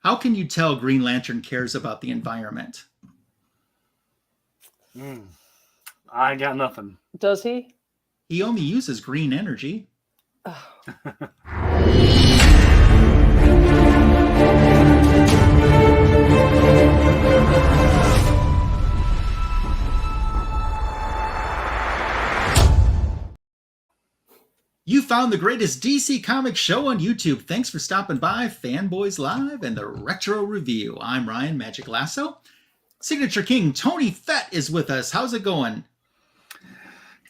How can you tell Green Lantern cares about the environment? I got nothing. Does he? He only uses green energy. You found the greatest DC Comics show on YouTube. Thanks for stopping by Fanboys Live and the Retro Review. I'm Ryan Magic Lasso. Signature King Tony Fett is with us. How's it going?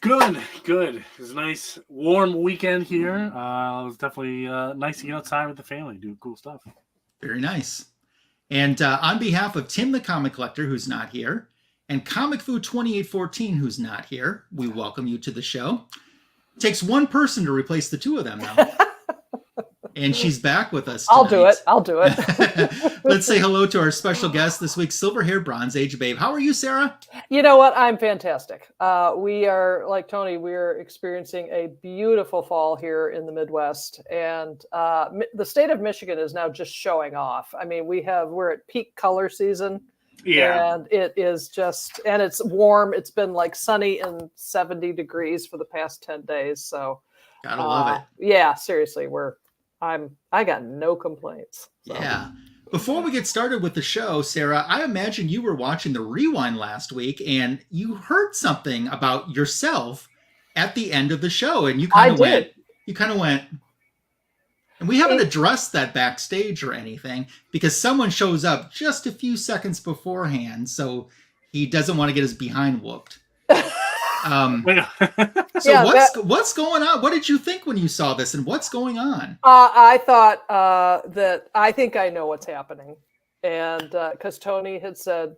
Good. It was a nice, warm weekend here. It was definitely nice to get outside with the family, do cool stuff. Very nice. And on behalf of Tim the Comic Collector, who's not here, and ComicFoo 2814, who's not here, we welcome you to the show. It takes one person to replace the two of them now. And she's back with us tonight. I'll do it. Let's say hello to our special guest this week, silver-haired Bronze Age babe. How are you, Sarah? You know what? I'm fantastic. We are, like Tony, we're experiencing a beautiful fall here in the Midwest. And the state of Michigan is now just showing off. I mean, we're at peak color season. Yeah. And it is just, and it's warm. It's been like sunny and 70 degrees for the past 10 days. So gotta love it. Yeah, seriously, I got no complaints. So. Yeah. Before we get started with the show, Sarah, I imagine you were watching the Rewind last week and you heard something about yourself at the end of the show, and you kind of went, and we haven't addressed that backstage or anything because someone shows up just a few seconds beforehand, so he doesn't want to get his behind whooped. What's going on? What did you think when you saw this, and what's going on? I thought that I think I know what's happening, and because Tony had said,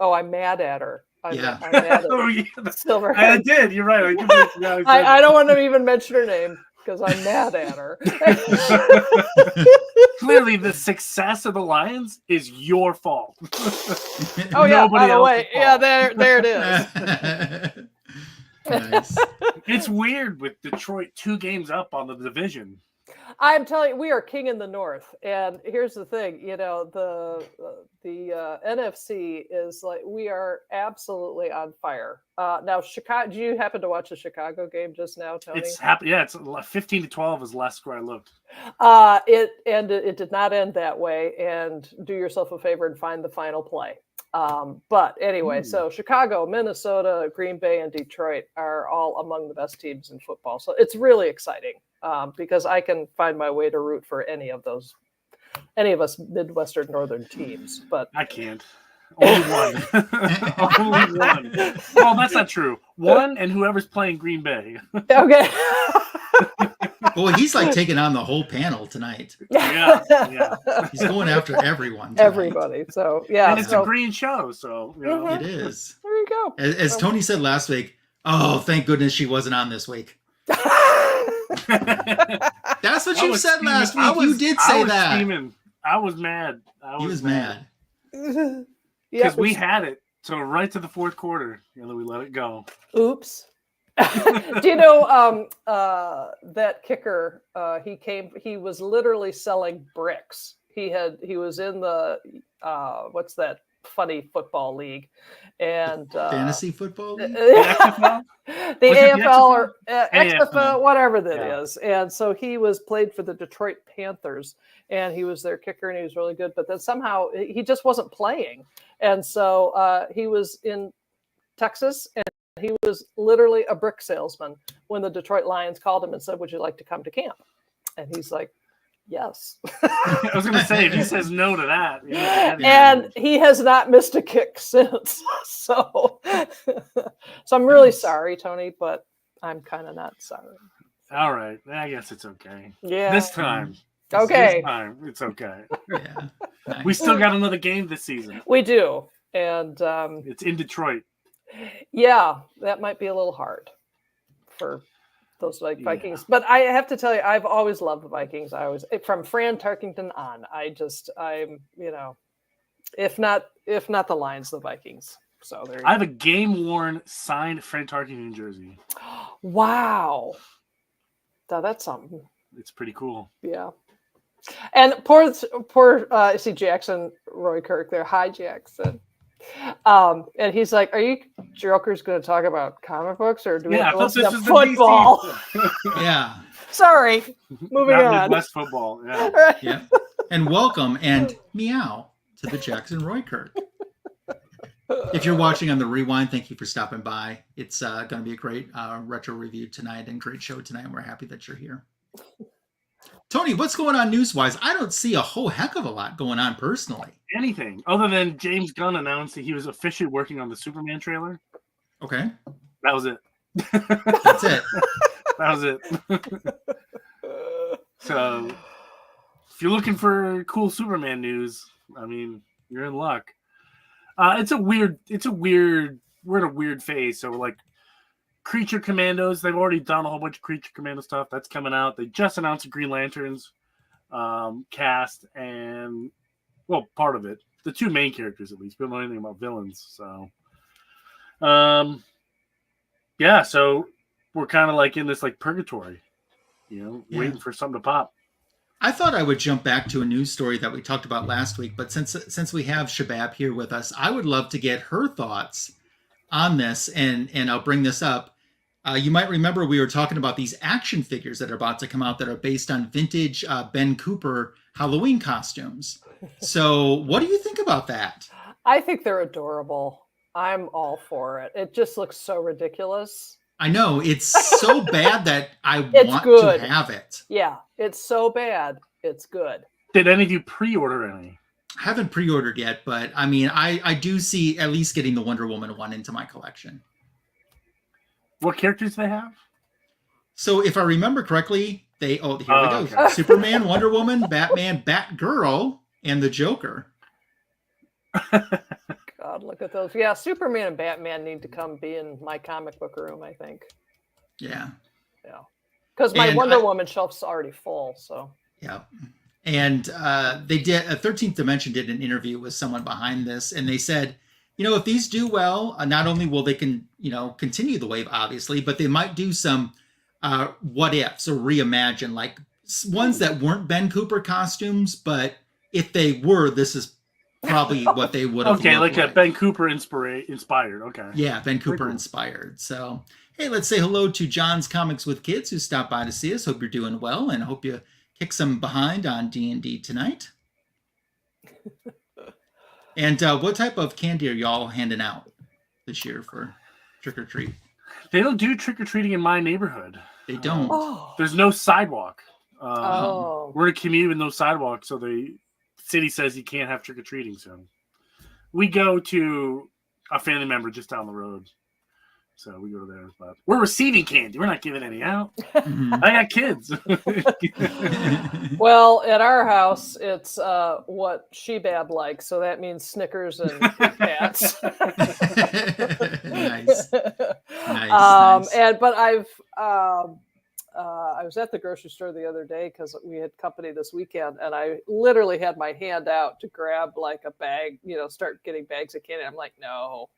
"Oh, I'm mad at her." I'm mad at Silver. I did. You're right. I don't want to even mention her name because I'm mad at her. Clearly, the success of the Lions is your fault. Oh yeah, by the way, yeah, there it is. Nice. It's weird with Detroit 2 games up on the division. I'm telling you, we are king in the North, and here's the thing. You know, the NFC is like, we are absolutely on fire. Now, Chicago. Do you happen to watch the Chicago game just now, Tony? It's happening. Yeah, it's 15-12 is last score I looked. It did not end that way. And do yourself a favor and find the final play. But anyway, so Chicago, Minnesota, Green Bay, and Detroit are all among the best teams in football. So it's really exciting because I can find my way to root for any of us Midwestern Northern teams. But I can't. Only one. Only one. Well, that's not true. One, and whoever's playing Green Bay. Okay. Well, he's like taking on the whole panel tonight. Yeah. He's going after everyone tonight. Everybody. So, yeah. And it's a green show, so. You know. It is. There you go. As Tony said last week, oh, thank goodness she wasn't on this week. That's what you said last week. You did say that. Scheming. I was mad. He was mad. Because we had it till right to the fourth quarter, and then we let it go. Oops. Do you know that kicker? He was literally selling bricks. He was in the what's that funny football league, and fantasy football league? The AFL or XFL, whatever that is. And so he played for the Detroit Panthers, and he was their kicker, and he was really good. But then somehow he just wasn't playing, and so he was in Texas, and he was literally a brick salesman when the Detroit Lions called him and said, "Would you like to come to camp?" And he's like, "Yes." I was going to say, if he says no to that. And he has not missed a kick since. So I'm really sorry, Tony, but I'm kind of not sorry. All right. I guess it's okay. Yeah. This time. Okay. This time, it's okay. Yeah. Nice. We still got another game this season. We do. And it's in Detroit. Yeah, that might be a little hard for those Vikings. But I have to tell you, I've always loved the Vikings. From Fran Tarkington on, I'm if not the Lions, the Vikings. So there. I have a game-worn signed Fran Tarkington jersey. Wow, that's something. It's pretty cool. Yeah. And poor see Jackson Roy Kirk there. Hi, Jackson. And he's like, "Are you jokers going to talk about comic books or do we have to listen to football?" Yeah. Sorry. Moving on. Midwest football. Yeah. Right. Yeah. And welcome and meow to the Jackson Roy Kirk. If you're watching on the Rewind, thank you for stopping by. It's going to be a great retro review tonight and great show tonight. And we're happy that you're here. Tony, what's going on news-wise? I don't see a whole heck of a lot going on personally. Anything other than James Gunn announced that he was officially working on the Superman trailer. Okay. That was it. That's it. That was it. So, if you're looking for cool Superman news, I mean, you're in luck. We're in a weird phase. So, like, Creature Commandos, they've already done a whole bunch of Creature Commando stuff. That's coming out. They just announced the Green Lanterns cast and, well, part of it. The two main characters, at least. We don't know anything about villains. So, yeah, so we're kind of like in this like purgatory, waiting for something to pop. I thought I would jump back to a news story that we talked about last week, but since we have SHBAB here with us, I would love to get her thoughts on this, and I'll bring this up. You might remember we were talking about these action figures that are about to come out that are based on vintage Ben Cooper Halloween costumes. So what do you think about that? I think they're adorable. I'm all for it. It just looks so ridiculous. I know. It's so bad that I want to have it. Yeah, it's so bad. It's good. Did any of you pre-order any? I haven't pre-ordered yet, but I mean, I do see at least getting the Wonder Woman one into my collection. What characters do they have? So if I remember correctly, here we go. Okay. Superman, Wonder Woman, Batman, Batgirl, and the Joker. God, look at those. Yeah, Superman and Batman need to come be in my comic book room, I think. Yeah. Yeah. Because my Wonder Woman shelf's already full, so. Yeah. And they did, 13th Dimension did an interview with someone behind this, and they said, if these do well, not only will they continue the wave, obviously, but they might do some what ifs or reimagine, like ones that weren't Ben Cooper costumes, but if they were, this is probably what they would have. Okay, like a Ben Cooper inspired. Okay. Yeah, Ben Cooper inspired. So, hey, let's say hello to John's Comics with Kids, who stopped by to see us. Hope you're doing well, and hope you kick some behind on D&D tonight. And what type of candy are y'all handing out this year for trick or treat? They don't do trick or treating in my neighborhood. They don't. There's no sidewalk. We're in a community with no sidewalk, so the city says you can't have trick or treating. So we go to a family member just down the road. So we go there, but we're receiving candy. We're not giving any out. I got kids. Well, at our house, it's what SHBAB likes, so that means Snickers and Kit Kats. Nice. But I was at the grocery store the other day because we had company this weekend, and I literally had my hand out to grab like a bag, start getting bags of candy. I'm like, no.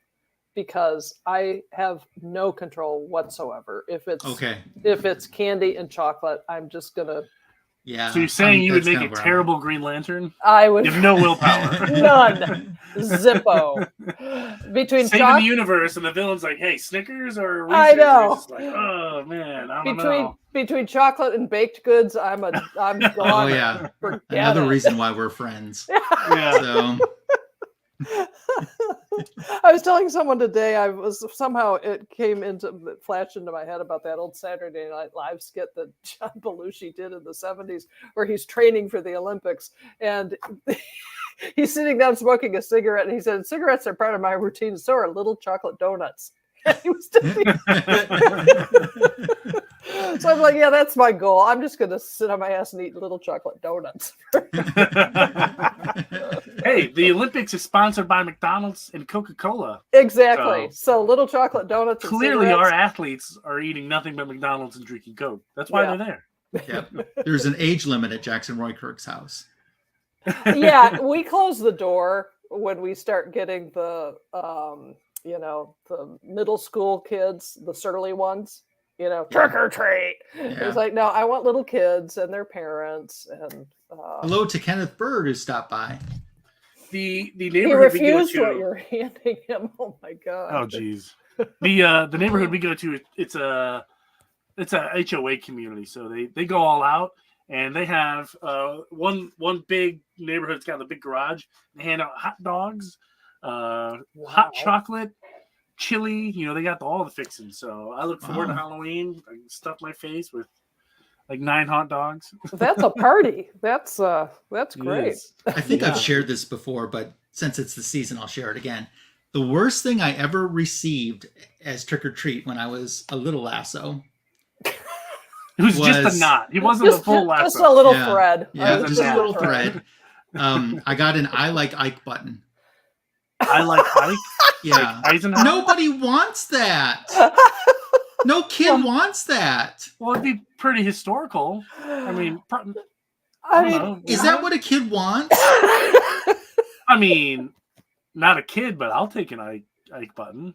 Because I have no control whatsoever. If it's candy and chocolate, I'm just gonna. Yeah. So you're saying you would make a terrible Green Lantern? I would. You have no willpower. None. Zippo. Between saving the universe and the villain's like, hey, Snickers or Reese's? I know. Like, oh man, I don't know. Between chocolate and baked goods, I'm gone. Oh yeah. Another reason why we're friends. Yeah. So. I was telling someone today, it flashed into my head about that old Saturday Night Live skit that John Belushi did in the 70s, where he's training for the Olympics, and he's sitting down smoking a cigarette, and he said, cigarettes are part of my routine, so are little chocolate donuts. And he was so I'm like, yeah, that's my goal. I'm just going to sit on my ass and eat little chocolate donuts. Hey, the Olympics is sponsored by McDonald's and Coca-Cola. Exactly. So little chocolate donuts. Clearly, our athletes are eating nothing but McDonald's and drinking Coke. That's why they're there. Yep. There's an age limit at Jackson Roy Kirk's house. Yeah, we close the door when we start getting the middle school kids, the surly ones. Trick or treat. Yeah. It's like, no, I want little kids and their parents, and Hello to Kenneth Bird who stopped by. The He neighborhood we go refused to. what you're handing him. Oh my god. Oh geez. The neighborhood we go to, it's a HOA community, so they go all out, and they have one big neighborhood. It's got a big garage. They hand out hot dogs, hot chocolate, chili. They got all the fixings. So I look forward to Halloween. I stuff my face with like 9 hot dogs. That's a party. That's great. I think I've shared this before, but since it's the season, I'll share it again. The worst thing I ever received as trick or treat when I was a little lasso. It was just a knot. He wasn't a full lasso. Just a little thread. Yeah, just a little thread. I got an I Like Ike button. I like Ike? Yeah. Like nobody wants that. No kid wants that. Well, it'd be pretty historical. I mean, is that what a kid wants? I mean, not a kid, but I'll take an Ike button.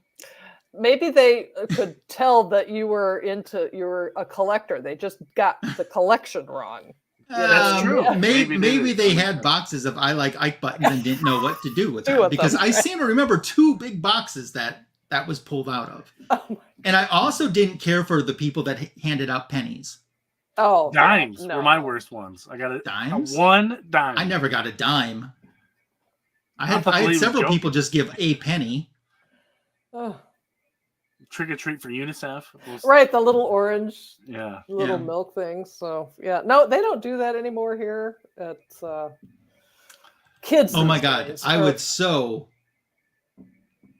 Maybe they could tell that you were a collector. They just got the collection wrong. That's true. Maybe they had boxes of I Like Ike buttons and didn't know what to do with them, because I seem to remember 2 big boxes that was pulled out of. And I also didn't care for the people that handed out pennies. Oh, dimes were my worst ones. I got dimes. 1 dime. I never got a dime. I had several people just give a penny. Oh. Trick or treat for UNICEF. Right, the little orange little milk things. So no, they don't do that anymore here at kids. Oh my god, I would so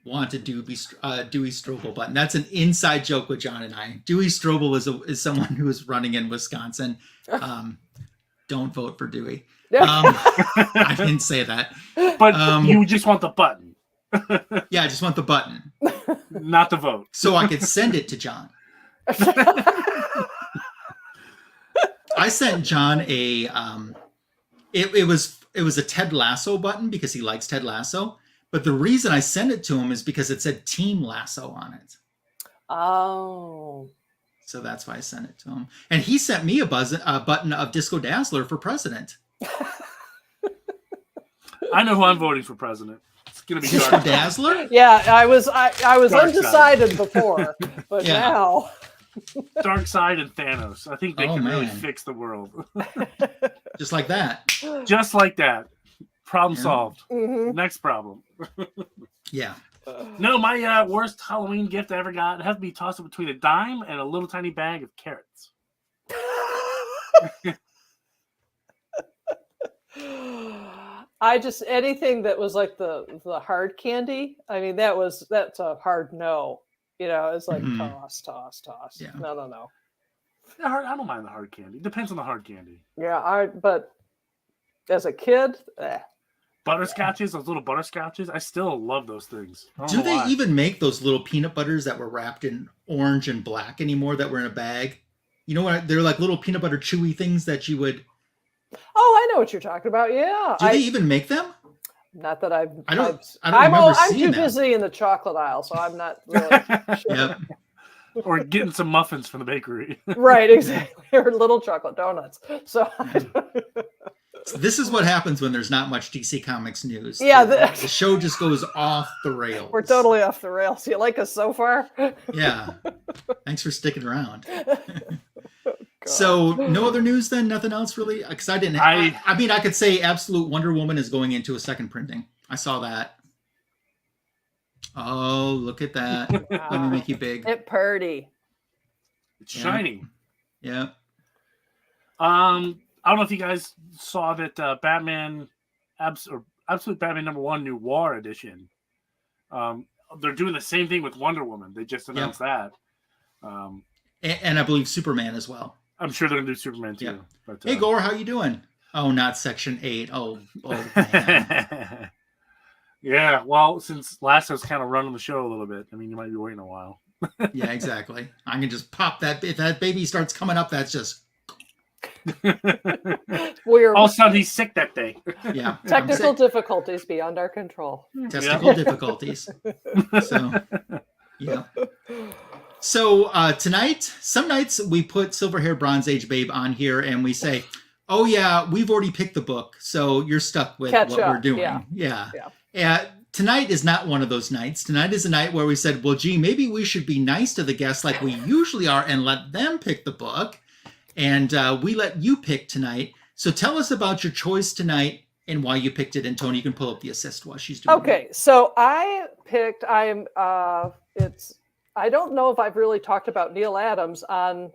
want a Dewey Strobel button. That's an inside joke with John and I. Dewey Strobel is someone who is running in Wisconsin. Don't vote for Dewey. I didn't say that. But you just want the button. Yeah, I just want the button. Not the vote. So I could send it to John. I sent John a it was a Ted Lasso button because he likes Ted Lasso. But the reason I sent it to him is because it said Team Lasso on it. Oh. So that's why I sent it to him. And he sent me a button of Disco Dazzler for president. I know who I'm voting for president. It's going to be Disco Dazzler? Yeah, I was Dark undecided side. before, but now. Dark Side and Thanos. I think they can really fix the world. Just like that. Just like that. Problem solved. Mm-hmm. Next problem. Yeah. No, my worst Halloween gift I ever got had to be tossed between a dime and a little tiny bag of carrots. Anything that was like the hard candy. I mean, that's a hard no. It's like toss. Yeah. No. I don't mind the hard candy. Depends on the hard candy. Yeah, but as a kid, butterscotches, those little butterscotches, I still love those things. Do they even make those little peanut butters that were wrapped in orange and black anymore that were in a bag? You know what? They're like little peanut butter chewy things that you would. Oh, I know what you're talking about. Yeah. Do they even make them? Not that I've. I don't remember I'm seeing too busy in the chocolate aisle, so I'm not really sure. Yep. Or getting some muffins from the bakery. Right, exactly. Or little chocolate donuts. So. This is what happens when there's not much DC Comics news. Yeah, the show just goes off the rails. We're totally off the rails. You like us so far? Yeah. Thanks for sticking around. So, no other news then? Nothing else really? Because I didn't. I mean, I could say Absolute Wonder Woman is going into a second printing. I saw that. Oh, look at that! Wow. Let me make you big. It's pretty. It's shining. Yeah. I don't know if you guys saw that Batman, Absolute Batman #1 Noir edition. They're doing the same thing with Wonder Woman. They just announced that. And I believe Superman as well. I'm sure they're going to do Superman too. Yeah. But, hey, Gore, how you doing? Oh, not Section 8. Oh man. Yeah, well, since Lasso's kind of running the show a little bit, I mean, you might be waiting a while. Yeah, exactly. I can just pop that. If that baby starts coming up, that's just... All of a sudden, he's sick that day. Yeah. Technical difficulties beyond our control. Testicle difficulties. So, yeah. So tonight, some nights we put Silver Hair Bronze Age Babe on here and we say, Oh yeah, we've already picked the book, so you're stuck with Catch what up. we're doing. Yeah. Tonight is not one of those nights. Tonight is a night where we said, well, gee, maybe we should be nice to the guests like we usually are and let them pick the book. And we let you pick tonight. So tell us about your choice tonight and why you picked it. And Tony, you can pull up the assist while she's doing Okay, so I picked. I don't know if I've really talked about Neal Adams on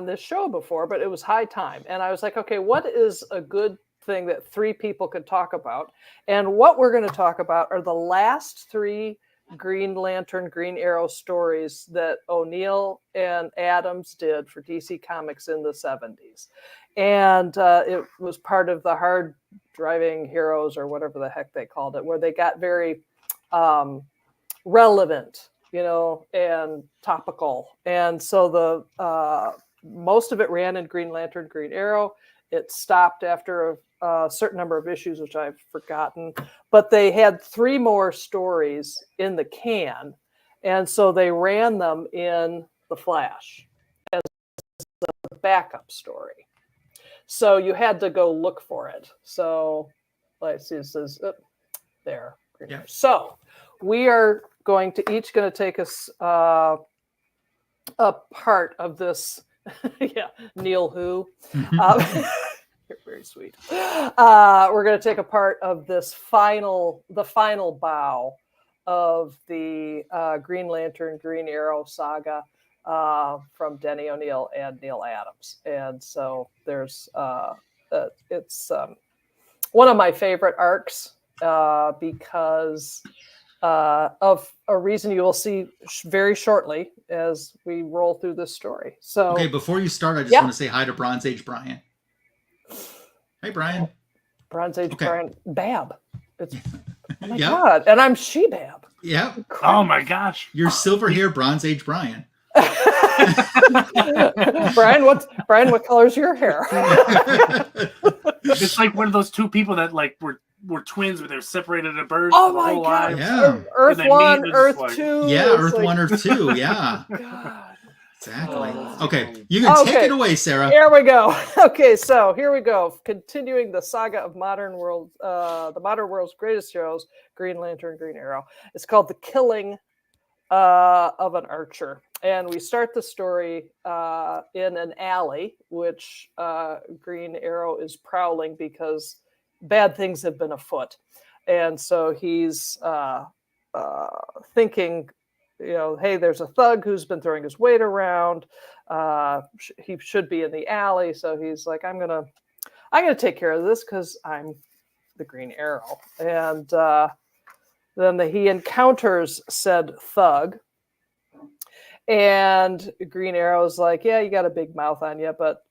this show before, but it was high time, and I was like, okay, what is a good thing that 3 people could talk about? And what we're going to talk about are the last 3 Green Lantern, Green Arrow stories that O'Neill and Adams did for DC Comics in the 70s. And it was part of the Hard Driving Heroes, or whatever the heck they called it, where they got very relevant, and topical. And so the most of it ran in Green Lantern, Green Arrow. It stopped after a certain number of issues, which I've forgotten, but they had 3 more stories in the can. And so they ran them in the Flash as a backup story. So you had to go look for it. So let's see, it says there. Yeah. So we are going to take us a part of this. Yeah, Neal who. You're very sweet. We're going to take a part of this the final bow of the Green Lantern, Green Arrow saga from Denny O'Neill and Neal Adams. And so there's it's one of my favorite arcs because of a reason you will see very shortly as we roll through this story. So, okay, before you start, I just want to say hi to Bronze Age Brian. Hey, Brian. Bronze Age Brian. Bab. It's, oh my Yep. God. And I'm SHBAB. Yeah. Oh my gosh. You're silver hair Bronze Age Brian. Brian, what color's your hair? It's like one of those 2 people that like were twins, but they're separated at birth. Oh my God. Yeah. Earth 1, Earth 2. Yeah, Earth 1, Earth 2. Yeah. God. Exactly. Okay, you can take it away, Sarah. Here we go. Okay, so here we go. Continuing the saga of the modern world's greatest heroes, Green Lantern, Green Arrow. It's called The Killing of an Archer. And we start the story in an alley, which Green Arrow is prowling because bad things have been afoot. And so he's thinking, hey, there's a thug who's been throwing his weight around. He should be in the alley. So he's like, I'm gonna take care of this because I'm the Green Arrow. And then he encounters said thug. And Green Arrow's like, yeah, you got a big mouth on you, but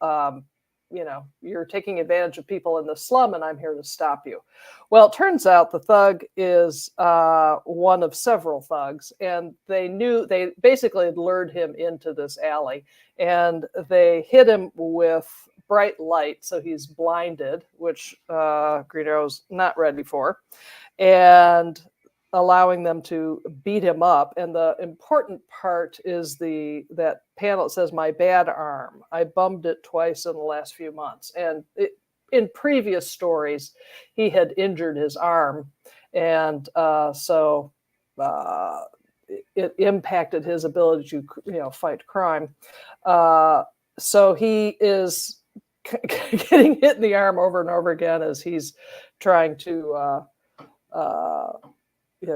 you're taking advantage of people in the slum, and I'm here to stop you. Well, it turns out the thug is one of several thugs, and they basically had lured him into this alley, and they hit him with bright light, so he's blinded, which Green Arrow's not ready for, and allowing them to beat him up. And the important part is that panel. It says, "My bad arm. I bummed it twice in the last few months." And in previous stories, he had injured his arm, and so it impacted his ability to fight crime. So he is getting hit in the arm over and over again as he's trying to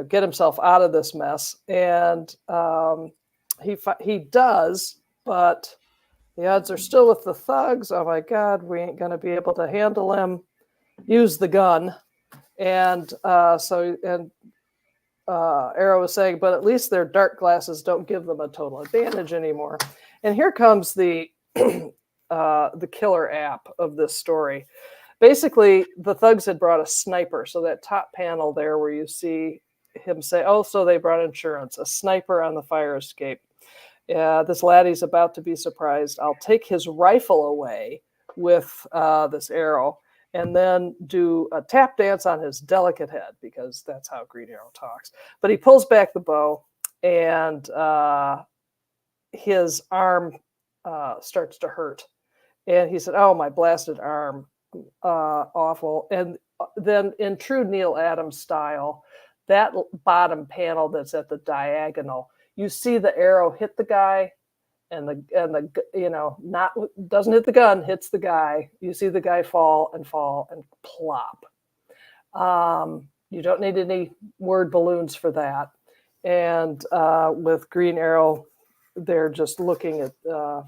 get himself out of this mess. And he does, but the odds are still with the thugs. Oh my God, we ain't going to be able to handle him. Use the gun. And Arrow was saying, but at least their dark glasses don't give them a total advantage anymore. And here comes the killer app of this story. Basically, the thugs had brought a sniper. So that top panel there where you see him say, oh, so they brought insurance, a sniper on the fire escape. This laddie's about to be surprised. I'll take his rifle away with this arrow and then do a tap dance on his delicate head, because that's how Green Arrow talks. But he pulls back the bow, and his arm starts to hurt. And he said, oh, my blasted arm. awful. And then in true Neal Adams style, that bottom panel that's at the diagonal, you see the arrow hit the guy, and the not doesn't hit the gun, hits the guy. You see the guy fall and plop. You don't need any word balloons for that. And with Green Arrow, they're just looking at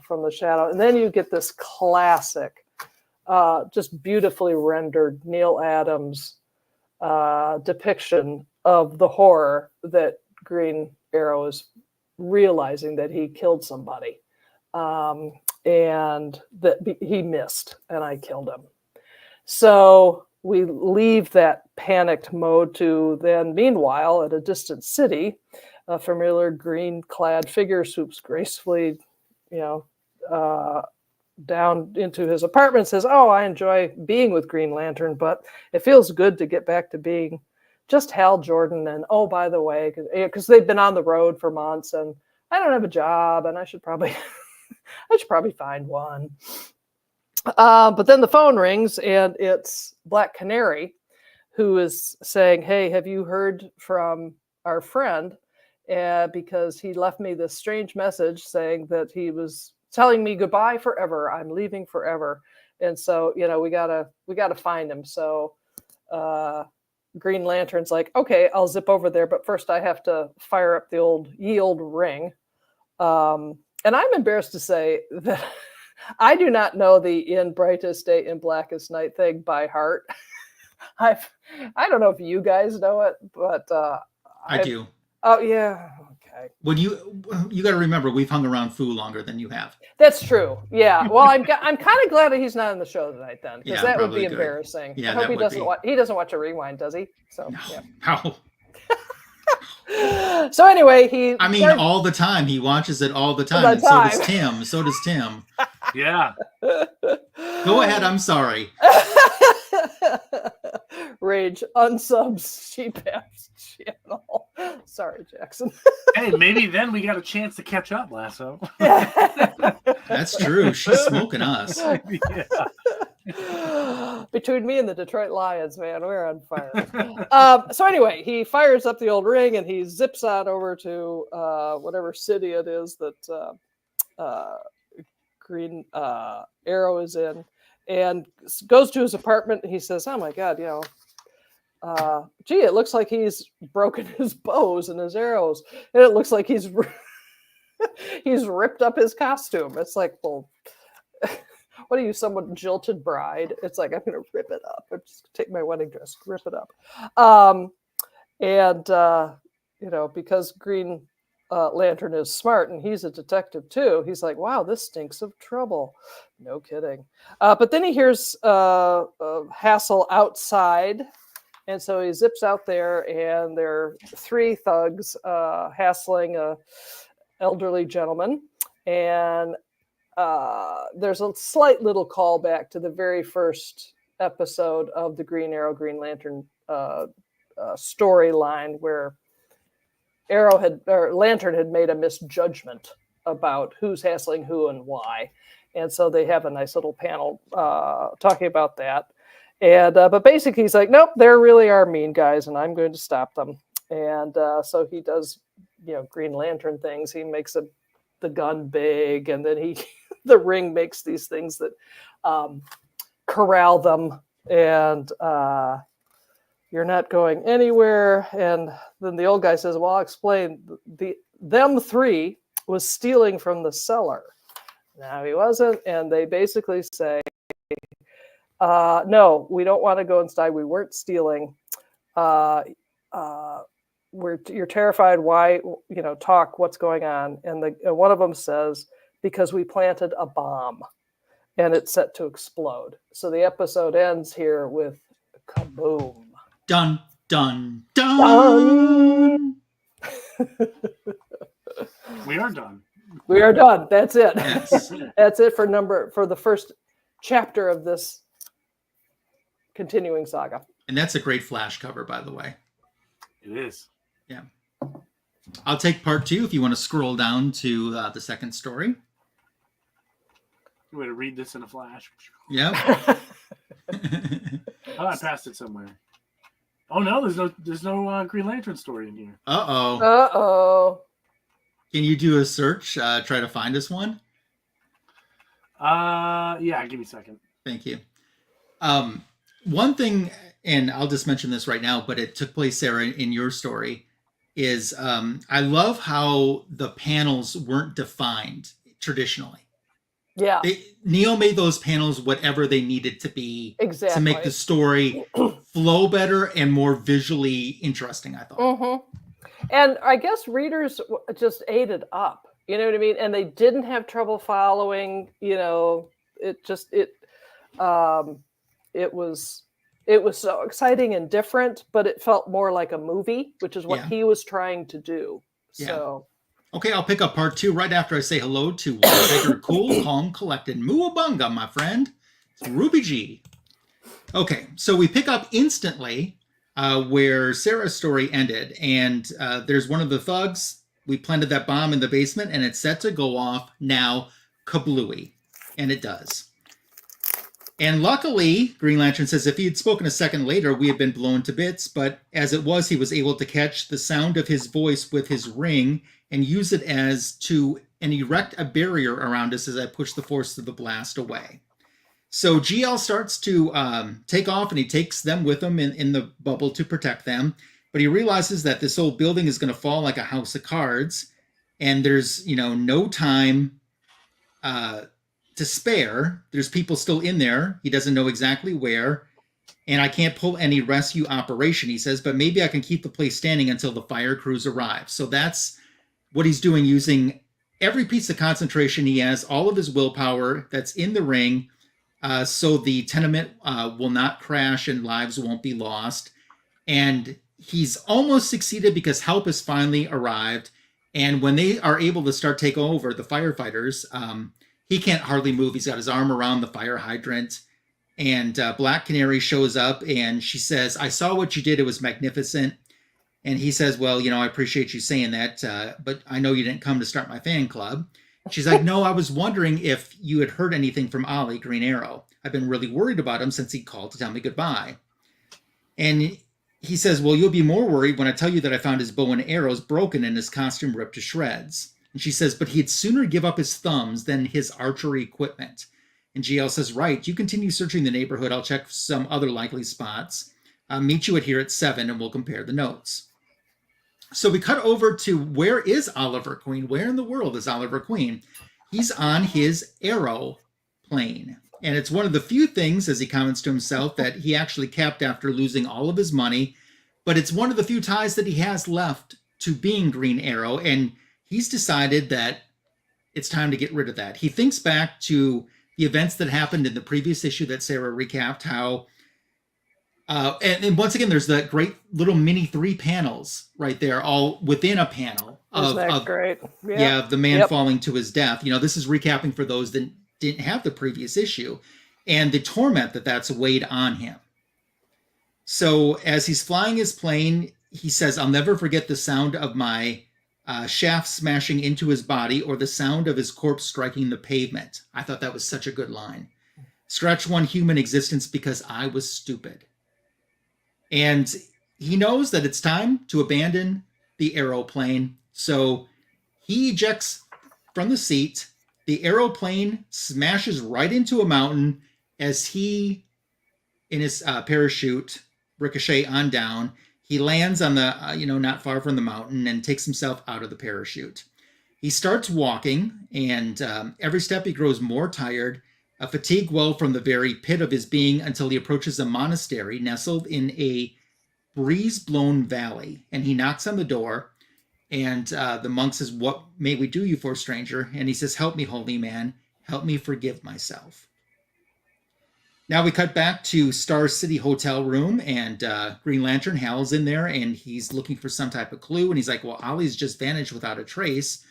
from the shadow, and then you get this classic, just beautifully rendered Neal Adams depiction of the horror that Green Arrow is realizing that he killed somebody, and that he missed, and I killed him. So we leave that panicked mode to then, meanwhile, at a distant city, a familiar green-clad figure swoops gracefully, down into his apartment and says, "Oh, I enjoy being with Green Lantern, but it feels good to get back to being just Hal Jordan. And oh, by the way, because they've been on the road for months, and I don't have a job, and I should probably find one." But then the phone rings, and it's Black Canary, who is saying, "Hey, have you heard from our friend? Because he left me this strange message saying that he was telling me goodbye forever. I'm leaving forever, and so we gotta find him." So Green Lantern's like, "Okay, I'll zip over there, but first I have to fire up the old ring." And I'm embarrassed to say that I do not know the "in brightest day, in blackest night" thing by heart. I don't know if you guys know it, but I do. Oh yeah, okay. When you got to remember, we've hung around Foo longer than you have. That's true. Yeah. Well, I'm kind of glad that he's not in the show tonight then, because that would be embarrassing. Yeah, I hope he doesn't watch a rewind, does he? So no, yeah. No. So anyway, all the time. He watches it all the time. And so does Tim. Yeah. Go ahead. I'm sorry. Rage unsubs SHBAB's channel. Sorry, Jackson. Hey, maybe then we got a chance to catch up, Lasso. That's true. She's smoking us. Yeah. Between me and the Detroit Lions, man, we're on fire. So anyway, he fires up the old ring, and he zips on over to whatever city it is that Green Arrow is in, and goes to his apartment. And he says, "Oh my God, gee, it looks like he's broken his bows and his arrows, and it looks like he's ripped up his costume." It's like, well, what are you, someone jilted bride? It's like, I'm going to rip it up. I'm just take my wedding dress, rip it up. Because Green Lantern is smart, and he's a detective too. He's like, wow, this stinks of trouble. No kidding. But then he hears a hassle outside. And so he zips out there, and there are three thugs hassling a elderly gentleman. And there's a slight little callback to the very first episode of the Green Arrow, Green Lantern storyline, where Lantern had made a misjudgment about who's hassling who and why. And so they have a nice little panel talking about that. And but basically he's like, nope, there really are mean guys, and I'm going to stop them. And so he does, Green Lantern things. He makes the gun big, and then the ring makes these things that corral them, and you're not going anywhere. And then the old guy says, well, I'll explain. Them three was stealing from the cellar. No, he wasn't. And they basically say, no, we don't want to go inside. We weren't stealing. You're terrified. Why, talk, what's going on? And one of them says, because we planted a bomb and it's set to explode. So the episode ends here with kaboom. Dun, dun, dun. We are done. We are done. That's it. Yes. That's it for the first chapter of this continuing saga. And that's a great Flash cover, by the way. It is. Yeah. I'll take part 2 if you want to scroll down to the second story. You want to read this in a flash? Yeah. Oh, I passed it somewhere. Oh no, there's no Green Lantern story in here. Uh-oh. Can you do a search? Try to find us one? Yeah, give me a second. Thank you. One thing, and I'll just mention this right now, but it took place, Sarah, in your story, is I love how the panels weren't defined traditionally. Yeah. Neal made those panels whatever they needed to be exactly to make the story flow better and more visually interesting, I thought. Mm-hmm. And I guess readers just ate it up. You know what I mean? And they didn't have trouble following, it was so exciting and different, but it felt more like a movie, which is what he was trying to do. So okay, I'll pick up part 2 right after I say hello to Bigger, Cool, Calm, Collected, Muabunga, my friend. It's Ruby G. Okay, so we pick up instantly where Sarah's story ended, and there's one of the thugs. We planted that bomb in the basement, and it's set to go off now, kablooey. And it does. And luckily, Green Lantern says if he had spoken a second later, we had been blown to bits, but as it was, he was able to catch the sound of his voice with his ring and use it and erect a barrier around us as I push the force of the blast away. So GL starts to take off, and he takes them with him in the bubble to protect them. But he realizes that this old building is going to fall like a house of cards, and there's no time to spare. There's people still in there. He doesn't know exactly where, and I can't pull any rescue operation, he says, but maybe I can keep the place standing until the fire crews arrive. So that's what he's doing, using every piece of concentration he has, all of his willpower that's in the ring, so the tenement will not crash and lives won't be lost. And he's almost succeeded because help has finally arrived. And when they are able to start taking over, the firefighters, he can't hardly move. He's got his arm around the fire hydrant. And Black Canary shows up, and she says, I saw what you did. It was magnificent. And he says, well, I appreciate you saying that, but I know you didn't come to start my fan club. She's like, no, I was wondering if you had heard anything from Ollie, Green Arrow. I've been really worried about him since he called to tell me goodbye. And he says, well, you'll be more worried when I tell you that I found his bow and arrows broken and his costume ripped to shreds. And she says, but he'd sooner give up his thumbs than his archery equipment. And GL says, right, you continue searching the neighborhood. I'll check some other likely spots. I'll meet you at here at 7 and we'll compare the notes. So we cut over to where is Oliver Queen? Where in the world is Oliver Queen? He's on his aeroplane. And it's one of the few things, as he comments to himself, that he actually kept after losing all of his money. But it's one of the few ties that he has left to being Green Arrow. And he's decided that it's time to get rid of that. He thinks back to the events that happened in the previous issue that Sarah recapped, how and once again, there's that great little mini 3 panels right there, all within a panel of great? Of the man falling to his death. This is recapping for those that didn't have the previous issue, and the torment that's weighed on him. So as he's flying his plane, he says, I'll never forget the sound of my shaft smashing into his body or the sound of his corpse striking the pavement. I thought that was such a good line. Scratch one human existence because I was stupid. And he knows that it's time to abandon the aeroplane. So he ejects from the seat. The aeroplane smashes right into a mountain as he, in his parachute, ricochet on down. He lands on the, not far from the mountain and takes himself out of the parachute. He starts walking, and every step he grows more tired. A fatigue well from the very pit of his being until he approaches a monastery nestled in a breeze-blown valley. And he knocks on the door, and the monk says, what may we do you for, stranger? And he says, help me, holy man. Help me forgive myself. Now we cut back to Star City hotel room, and Green Lantern, Hal's in there, and he's looking for some type of clue. And he's like, well, Ollie's just vanished without a trace.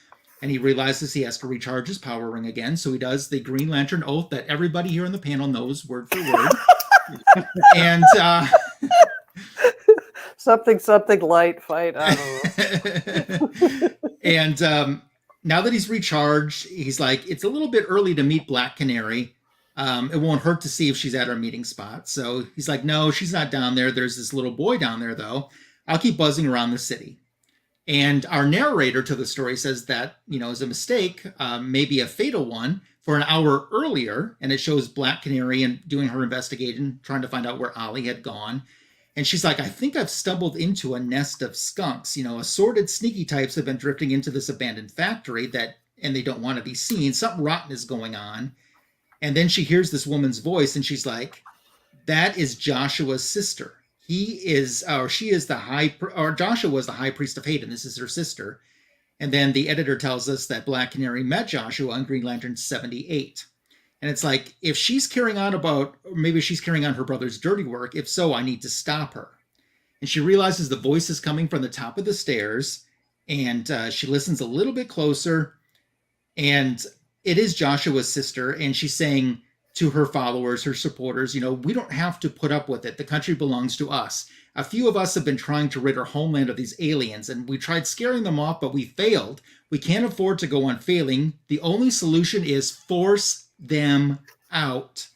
And he realizes he has to recharge his power ring again. So he does the Green Lantern oath that everybody here in the panel knows word for word. And something light fight. I don't know. And now that he's recharged, he's like, it's a little bit early to meet Black Canary. It won't hurt to see if she's at our meeting spot. So he's like, no, she's not down there. There's this little boy down there, though. I'll keep buzzing around the city. And our narrator to the story says that, is a mistake, maybe a fatal one, for an hour earlier. And it shows Black Canary and doing her investigation, trying to find out where Ollie had gone. And she's like, I think I've stumbled into a nest of skunks. Assorted sneaky types have been drifting into this abandoned factory and they don't want to be seen. Something rotten is going on. And then she hears this woman's voice and she's like, that is Joshua's sister. She is Joshua was the high priest of hate, and this is her sister. And then the editor tells us that Black Canary met Joshua on Green Lantern 78. And it's like, if she's carrying on maybe she's carrying on her brother's dirty work. If so, I need to stop her. And she realizes the voice is coming from the top of the stairs, and she listens a little bit closer, and it is Joshua's sister, and she's saying to her followers, her supporters, we don't have to put up with it. The country belongs to us. A few of us have been trying to rid our homeland of these aliens, and we tried scaring them off, but we failed. We can't afford to go on failing. The only solution is force them out.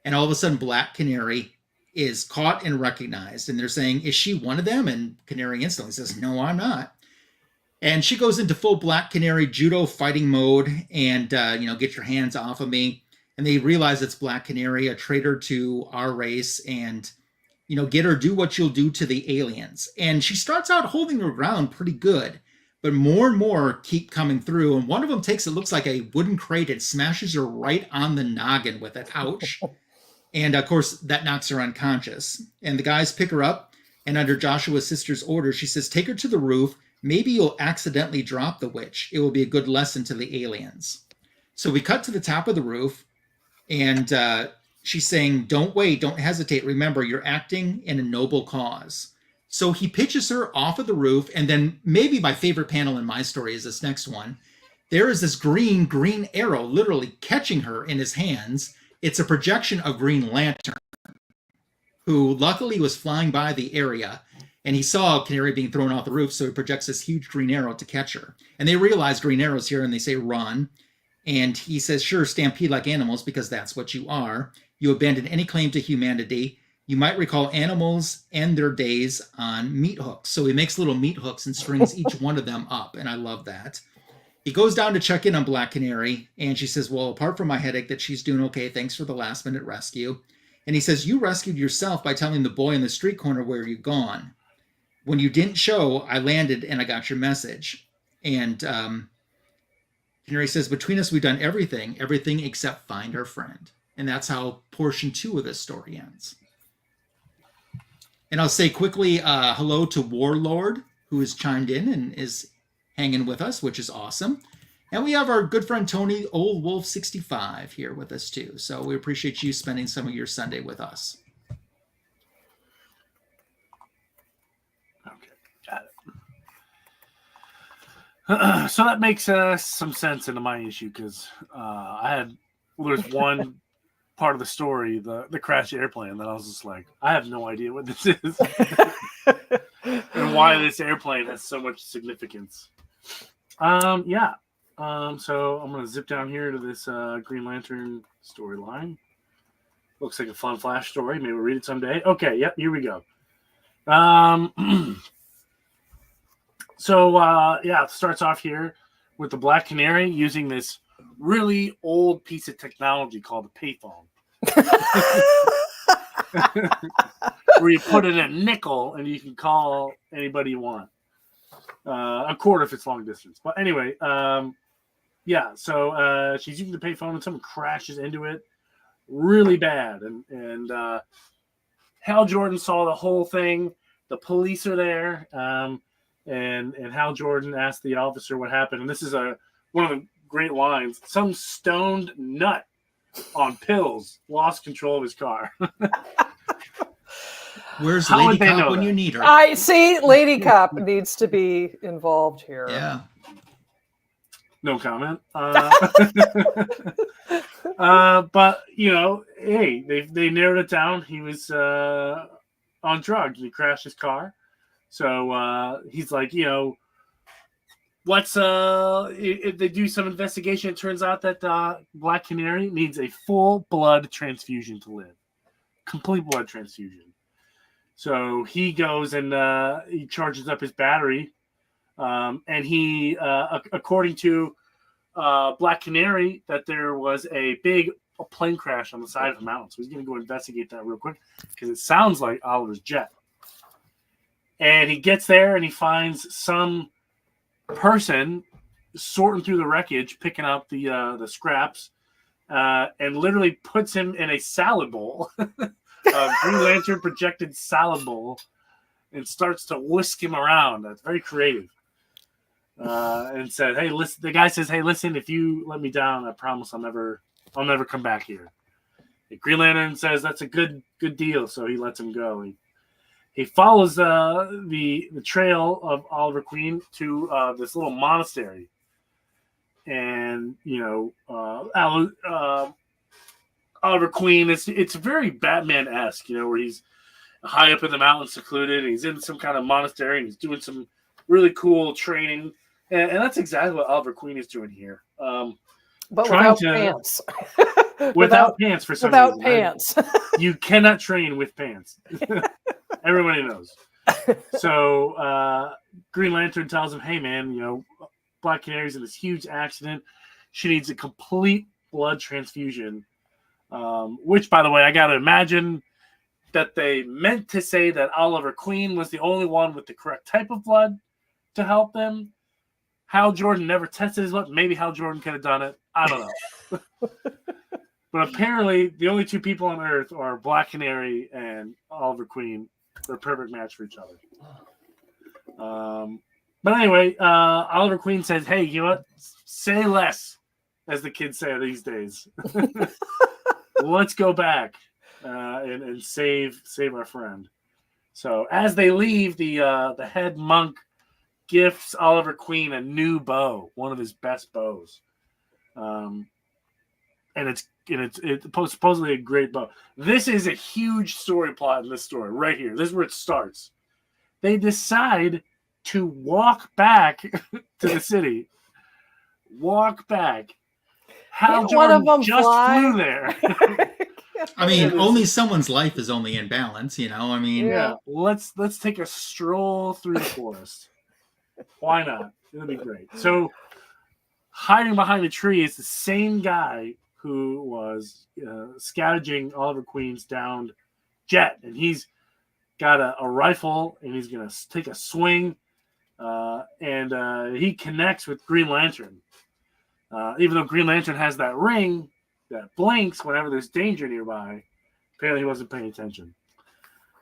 And all of a sudden, Black Canary is caught and recognized, and they're saying, is she one of them? And Canary instantly says, no, I'm not. And she goes into full Black Canary judo fighting mode and, get your hands off of me. And they realize it's Black Canary, a traitor to our race, and, get her, do what you'll do to the aliens. And she starts out holding her ground pretty good, but more and more keep coming through. And one of them takes, it looks like a wooden crate, and smashes her right on the noggin with it. Ouch. And of course, that knocks her unconscious. And the guys pick her up, and under Joshua's sister's order, she says, take her to the roof. Maybe you'll accidentally drop the witch. It will be a good lesson to the aliens. So we cut to the top of the roof. And she's saying, don't wait, don't hesitate. Remember, you're acting in a noble cause. So he pitches her off of the roof. And then maybe my favorite panel in my story is this next one. There is this green arrow literally catching her in his hands. It's a projection of Green Lantern, who luckily was flying by the area. And he saw Canary being thrown off the roof. So he projects this huge green arrow to catch her. And they realize Green Arrow's here, and they say, run. And he says, sure, stampede like animals, because that's what you are. You abandon any claim to humanity. You might recall animals end their days on meat hooks. So he makes little meat hooks and strings each one of them up. And I love that. He goes down to check in on Black Canary. And she says, well, apart from my headache, that she's doing okay. Thanks for the last minute rescue. And he says, you rescued yourself by telling the boy in the street corner where you'd gone. When you didn't show, I landed and I got your message. And Canary says, between us, we've done everything except find our friend. And that's how portion 2 of this story ends. And I'll say quickly, hello to Warlord, who has chimed in and is hanging with us, which is awesome. And we have our good friend Tony, Old Wolf 65, here with us too. So we appreciate you spending some of your Sunday with us. So that makes some sense into my issue, because there's one part of the story, the crashed airplane, that I was just like, I have no idea what this is and why this airplane has so much significance. So I'm going to zip down here to this Green Lantern storyline. Looks like a fun Flash story. Maybe we'll read it someday. Okay, yep, here we go. It starts off here with the Black Canary using this really old piece of technology called a payphone. Where you put in a nickel and you can call anybody you want. A quarter if it's long distance. But anyway, she's using the payphone and someone crashes into it really bad. And Hal Jordan saw the whole thing. The police are there. And Hal Jordan asked the officer what happened. And this is one of the great lines. Some stoned nut on pills lost control of his car. Where's Lady Cop when you need her? I see. Lady Cop needs to be involved here. Yeah. No comment. But, hey, they narrowed it down. He was on drugs. He crashed his car. So he's like, They do some investigation. It turns out that Black Canary needs a full blood transfusion to live. Complete blood transfusion. So he goes and he charges up his battery. And he, according to Black Canary, that there was a big plane crash on the side of the mountain. So he's going to go investigate that real quick because it sounds like Oliver's jet. And he gets there and he finds some person sorting through the wreckage, picking up the scraps, and literally puts him in a salad bowl, a Green Lantern projected salad bowl, and starts to whisk him around. That's very creative. And said, "Hey, listen." The guy says, "Hey, listen. If you let me down, I promise I'll never come back here." The Green Lantern says that's a good deal, so he lets him go. He follows the trail of Oliver Queen to this little monastery, and Oliver Queen. It's very Batman-esque, where he's high up in the mountains, secluded, and he's in some kind of monastery, and he's doing some really cool training. And that's exactly what Oliver Queen is doing here. But without pants. Without pants, for some reason. Without pants. Right? You cannot train with pants. Everybody knows. So Green Lantern tells him, "Hey, man, Black Canary's in this huge accident. She needs a complete blood transfusion." Which, by the way, I got to imagine that they meant to say that Oliver Queen was the only one with the correct type of blood to help them. Hal Jordan never tested his blood. Maybe Hal Jordan could have done it. I don't know. But apparently, the only two people on Earth are Black Canary and Oliver Queen. They're a perfect match for each other. But anyway, Oliver Queen says, "Hey, you know what? Say less," as the kids say these days. Let's go back and save our friend. So as they leave, the head monk gifts Oliver Queen a new bow, one of his best bows, and it's supposedly a great bow. This is a huge story plot in this story right here. This is where it starts. They decide to walk back to the city. Walk back. Hal Jordan just flew there. I mean, only someone's life is only in balance, I mean, yeah. Let's take a stroll through the forest. Why not? It'll be great. So, hiding behind a tree is the same guy who was scavenging Oliver Queen's downed jet, and he's got a rifle, and he's gonna take a swing, and he connects with Green Lantern. Even though Green Lantern has that ring that blinks whenever there's danger nearby, apparently he wasn't paying attention.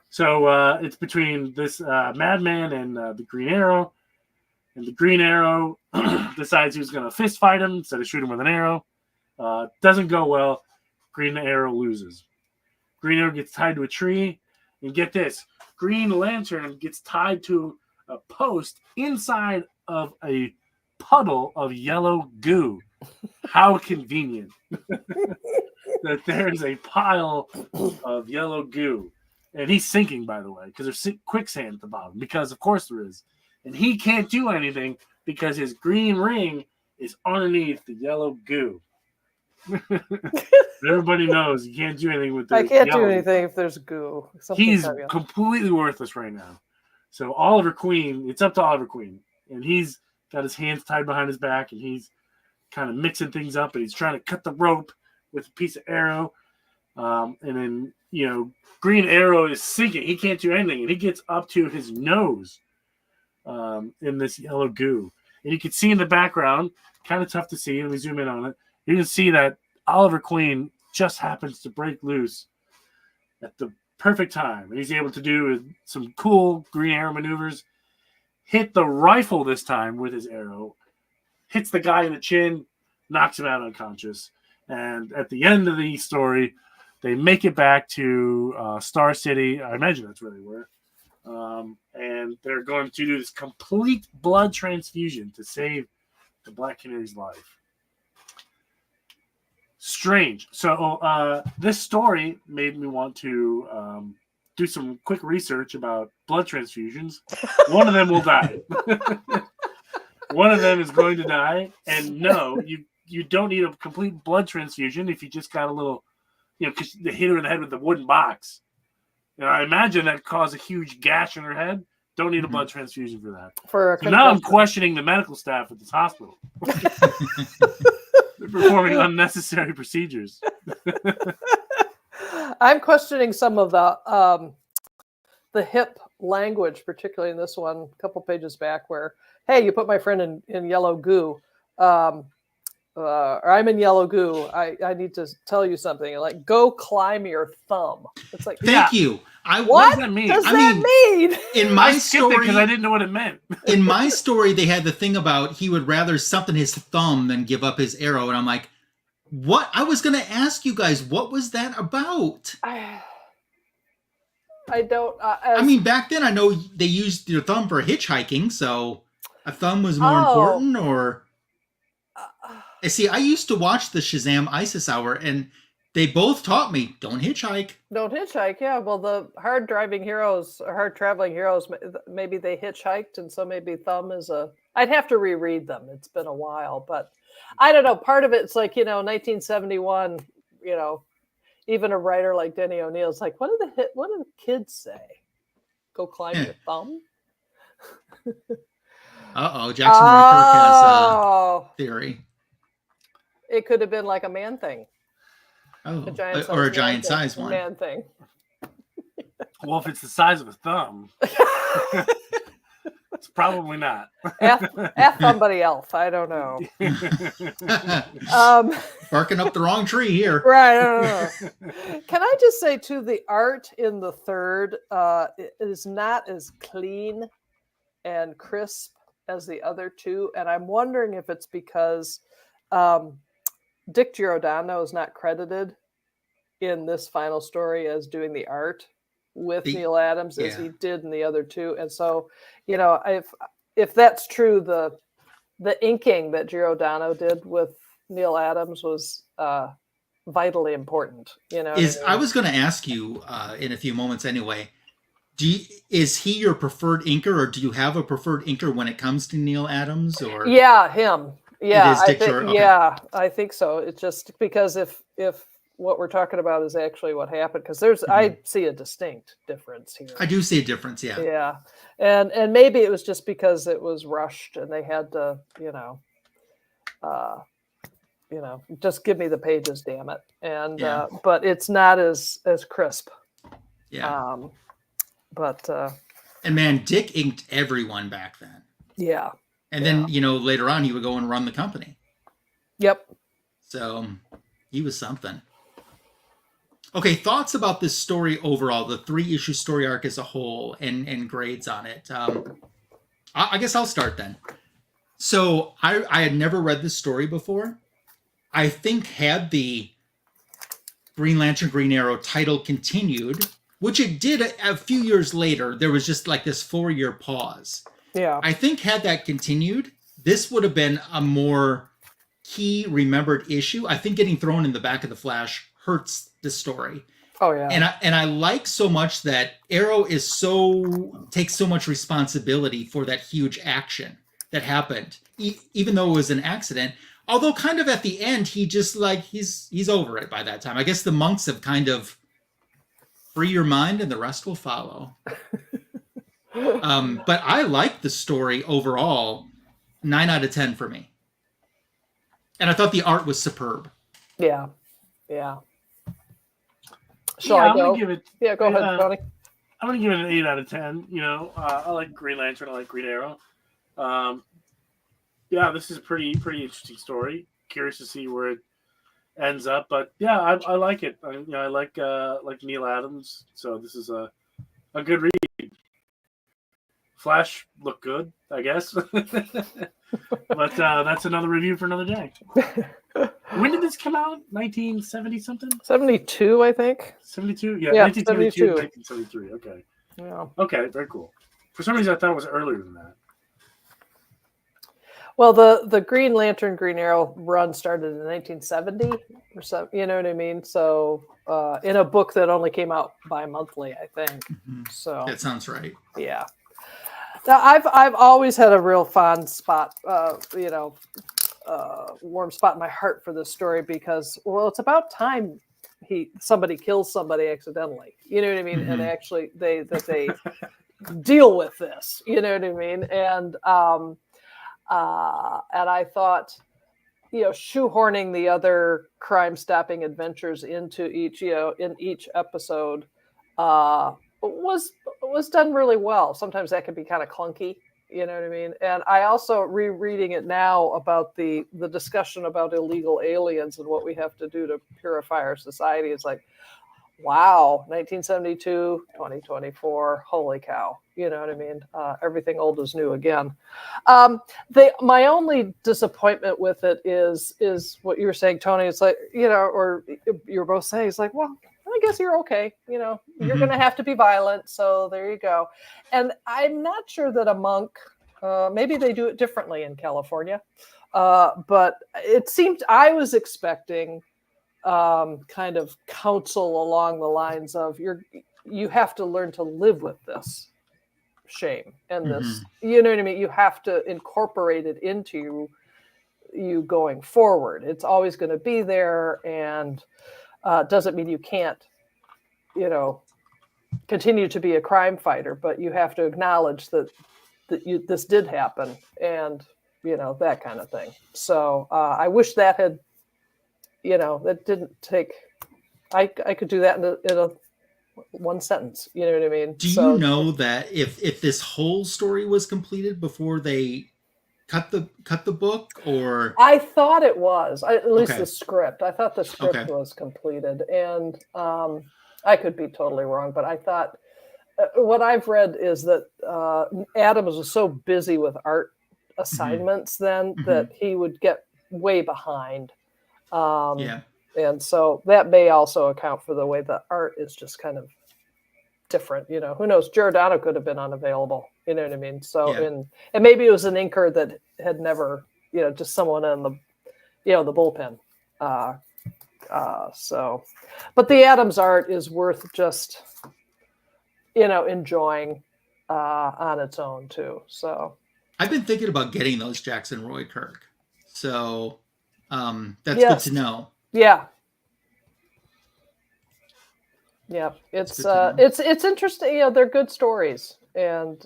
So it's between this madman and the Green Arrow. And the Green Arrow decides he's going to fist fight him instead of shoot him with an arrow. Doesn't go well. Green Arrow loses. Green Arrow gets tied to a tree. And get this, Green Lantern gets tied to a post inside of a puddle of yellow goo. How convenient that there's a pile of yellow goo. And he's sinking, by the way, because there's quicksand at the bottom. Because, of course, there is. And he can't do anything because his green ring is underneath the yellow goo. Everybody knows you can't do anything with the I can't do anything if there's goo. He's completely worthless right now. So Oliver Queen, it's up to Oliver Queen. And he's got his hands tied behind his back, and he's kind of mixing things up, and he's trying to cut the rope with a piece of arrow. And then, Green Arrow is sinking. He can't do anything. And he gets up to his nose in this yellow goo. And you can see in the background, kind of tough to see, and we zoom in on it, you can see that Oliver Queen just happens to break loose at the perfect time. And he's able to do some cool Green Arrow maneuvers, hit the rifle this time with his arrow, hits the guy in the chin, knocks him out unconscious. And at the end of the story, they make it back to Star City. I imagine that's where they were. And they're going to do this complete blood transfusion to save the Black Canary's life. Strange. So this story made me want to do some quick research about blood transfusions. One of them will die. one of them is going to die. And no, you don't need a complete blood transfusion if you just got a little, because they hit her in the head with the wooden box. I imagine that caused a huge gash in her head. Don't need a blood transfusion for that. So now I'm questioning the medical staff at this hospital. They're performing unnecessary procedures. I'm questioning some of the hip language, particularly in this one, a couple pages back, where, hey, you put my friend in yellow goo. Or I'm in yellow goo. I need to tell you something. Like, go climb your thumb. It's like, thank you. What does that mean? In my story, because I didn't know what it meant. In my story, they had the thing about he would rather something his thumb than give up his arrow, and I'm like, what? I was going to ask you guys, what was that about? I don't. I mean, back then I know they used your thumb for hitchhiking, so a thumb was more important, or. See, I used to watch the Shazam ISIS Hour, and they both taught me, don't hitchhike. Don't hitchhike, yeah. Well, the hard traveling heroes, maybe they hitchhiked, and so maybe thumb is I'd have to reread them. It's been a while, but I don't know. Part of it's like, 1971, even a writer like Denny O'Neill is like, what do the kids say? Go climb your thumb? Jackson Roy Kirk has a theory. It could have been like a man thing. Oh, or a giant size one. Man thing. Well, if it's the size of a thumb, it's probably not. Ask somebody else. I don't know. Barking up the wrong tree here. Right. I don't know. Can I just say, too, the art in the third is not as clean and crisp as the other two. And I'm wondering if it's because Dick Giordano is not credited in this final story as doing the art with Neal Adams as he did in the other two. And so, if that's true, the inking that Giordano did with Neal Adams was vitally important. I was going to ask you in a few moments anyway. Is he your preferred inker, or do you have a preferred inker when it comes to Neal Adams? Or him. Yeah, I think so. It's just because if what we're talking about is actually what happened, because I see a distinct difference here. I do see a difference, yeah. Yeah, and maybe it was just because it was rushed and they had to, just give me the pages, damn it. And but it's not as crisp. Yeah. And man, Dick inked everyone back then. Yeah. And then, later on, he would go and run the company. Yep. So he was something. Okay, thoughts about this story overall, the 3-issue story arc as a whole, and grades on it. I guess I'll start then. So I had never read this story before. I think had the Green Lantern, Green Arrow title continued, which it did a few years later, there was just like this 4-year pause. Yeah. I think had that continued, this would have been a more key remembered issue. I think getting thrown in the back of the Flash hurts the story. Oh yeah. And I like so much that Arrow takes so much responsibility for that huge action that happened, even though it was an accident. Although kind of at the end, he just he's over it by that time. I guess the monks have kind of free your mind and the rest will follow. But I like the story overall. 9 out of 10 for me. And I thought the art was superb. Yeah. Yeah. Shall I go? Go ahead, Tony. I'm going to give it an 8 out of 10. I like Green Lantern. I like Green Arrow. This is a pretty interesting story. Curious to see where it ends up. But, yeah, I like it. I like Neal Adams. So this is a good read. Flash looked good, I guess. But that's another review for another day. When did this come out? 1970 something? 72, I think. 72? Yeah, 1972, 72. 1973. Okay. Yeah. Okay, very cool. For some reason, I thought it was earlier than that. Well, the Green Lantern, Green Arrow run started in 1970 or so. You know what I mean? So in a book that only came out bi-monthly, I think. Mm-hmm. So that sounds right. Yeah. Now, I've always had a real fond spot, warm spot in my heart for this story because, well, it's about time somebody kills somebody accidentally. You know what I mean? And actually, they deal with this. You know what I mean? And I thought, shoehorning the other crime-stopping adventures into each episode was done really well. Sometimes that can be kind of clunky, you know what I mean? And I also rereading it now about the discussion about illegal aliens and what we have to do to purify our society. It's like, wow, 1972, 2024, holy cow. You know what I mean? Everything old is new again. My only disappointment with it is what you were saying, Tony. It's like, or you're both saying, it's like, well, I guess you're okay. You're going to have to be violent. So there you go. And I'm not sure that a monk, maybe they do it differently in California. But it seemed I was expecting kind of counsel along the lines of you have to learn to live with this shame and this, you know what I mean? You have to incorporate it into you going forward. It's always going to be there, and doesn't mean you can't, continue to be a crime fighter, but you have to acknowledge that this did happen, and that kind of thing. So I wish that had, that didn't take. I could do that in a one sentence. You know what I mean? Do you know that if this whole story was completed before they cut the book, or I thought it was at least the script. I thought the script was completed, and I could be totally wrong, but I thought what I've read is that Adams was so busy with art assignments then that he would get way behind. And so that may also account for the way the art is just kind of different. Who knows? Giordano could have been unavailable. You know what I mean? So, and maybe it was an inker that had never, just someone in the, the bullpen. But the Adams art is worth just, enjoying on its own too. So I've been thinking about getting those Jackson Roy Kirk. So that's good to know. Yeah. Yeah. It's interesting. They're good stories. And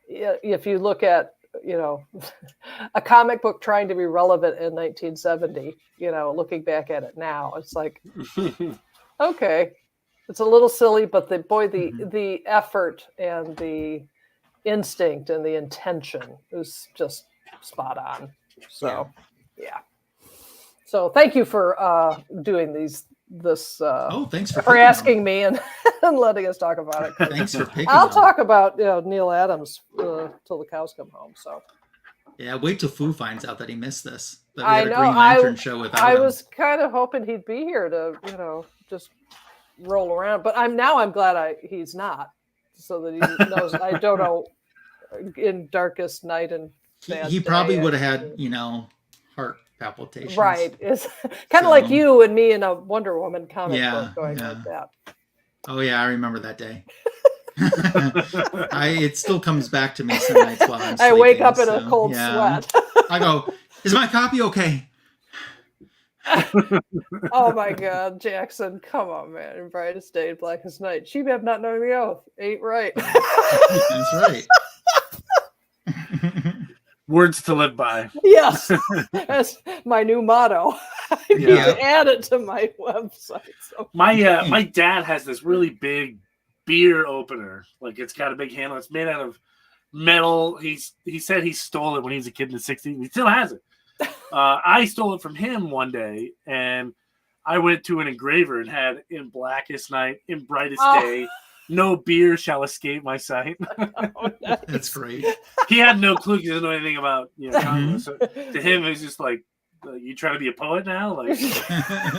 if you look at, a comic book trying to be relevant in 1970, looking back at it now, it's like, okay, it's a little silly, but the effort and the instinct and the intention is just spot on. So, yeah. So thank you for doing this. Thanks for asking me and letting us talk about it. Thanks for picking. I'll talk about Neal Adams till the cows come home. So yeah, wait till Foo finds out that he missed this. That we I had know. a Green Lantern show without him. I was kind of hoping he'd be here to just roll around, but I'm glad he's not, so that he knows. I don't know. In darkest night and he probably would have had heart palpitations. Right. It's kind of like you and me in a Wonder Woman comic book going like that. Oh yeah, I remember that day. It still comes back to me some nights while I'm sleeping. I wake up in a cold sweat. I go, is my copy okay? Oh my God, Jackson, come on, man. In brightest day, blackest night. SHBAB not knowing the oath. Ain't right. That's right. Words to live by. Yes, that's my new motto. I need to add it to my website. So. My dad has this really big beer opener. Like, it's got a big handle. It's made out of metal. He said he stole it when he was a kid in the 60s. He still has it. I stole it from him one day, and I went to an engraver and had in blackest night, in brightest day. No beer shall escape my sight. Oh, nice. That's great. He had no clue. He doesn't know anything about comics. So to him, it was just like, you try to be a poet now? Like,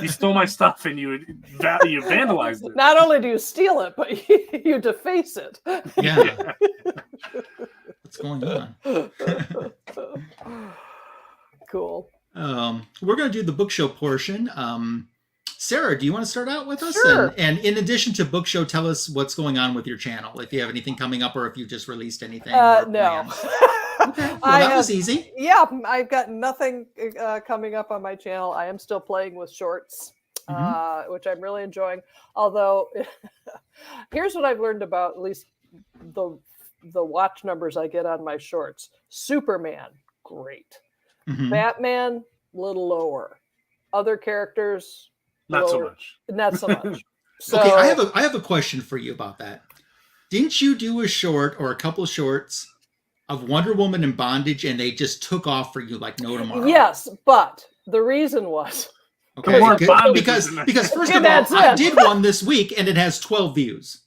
you stole my stuff and you vandalized it. Not only do you steal it, but you deface it. Yeah. What's going on? Cool. We're going to do the book show portion. Sarah, do you want to start out with us? Sure. And in addition to Book Show, tell us what's going on with your channel. If you have anything coming up or if you just released anything. No. Okay, well, that was easy. Yeah, I've got nothing coming up on my channel. I am still playing with shorts, which I'm really enjoying. Although, here's what I've learned about at least the watch numbers I get on my shorts. Superman, great. Batman, little lower. Other characters, not lower. so much. Not so much. So, okay, I have a question for you about that. Didn't you do a short or a couple of shorts of Wonder Woman in bondage, and they just took off for you like no tomorrow? Yes, but the reason was okay, because first of all, I did one this week, and it has 12 views.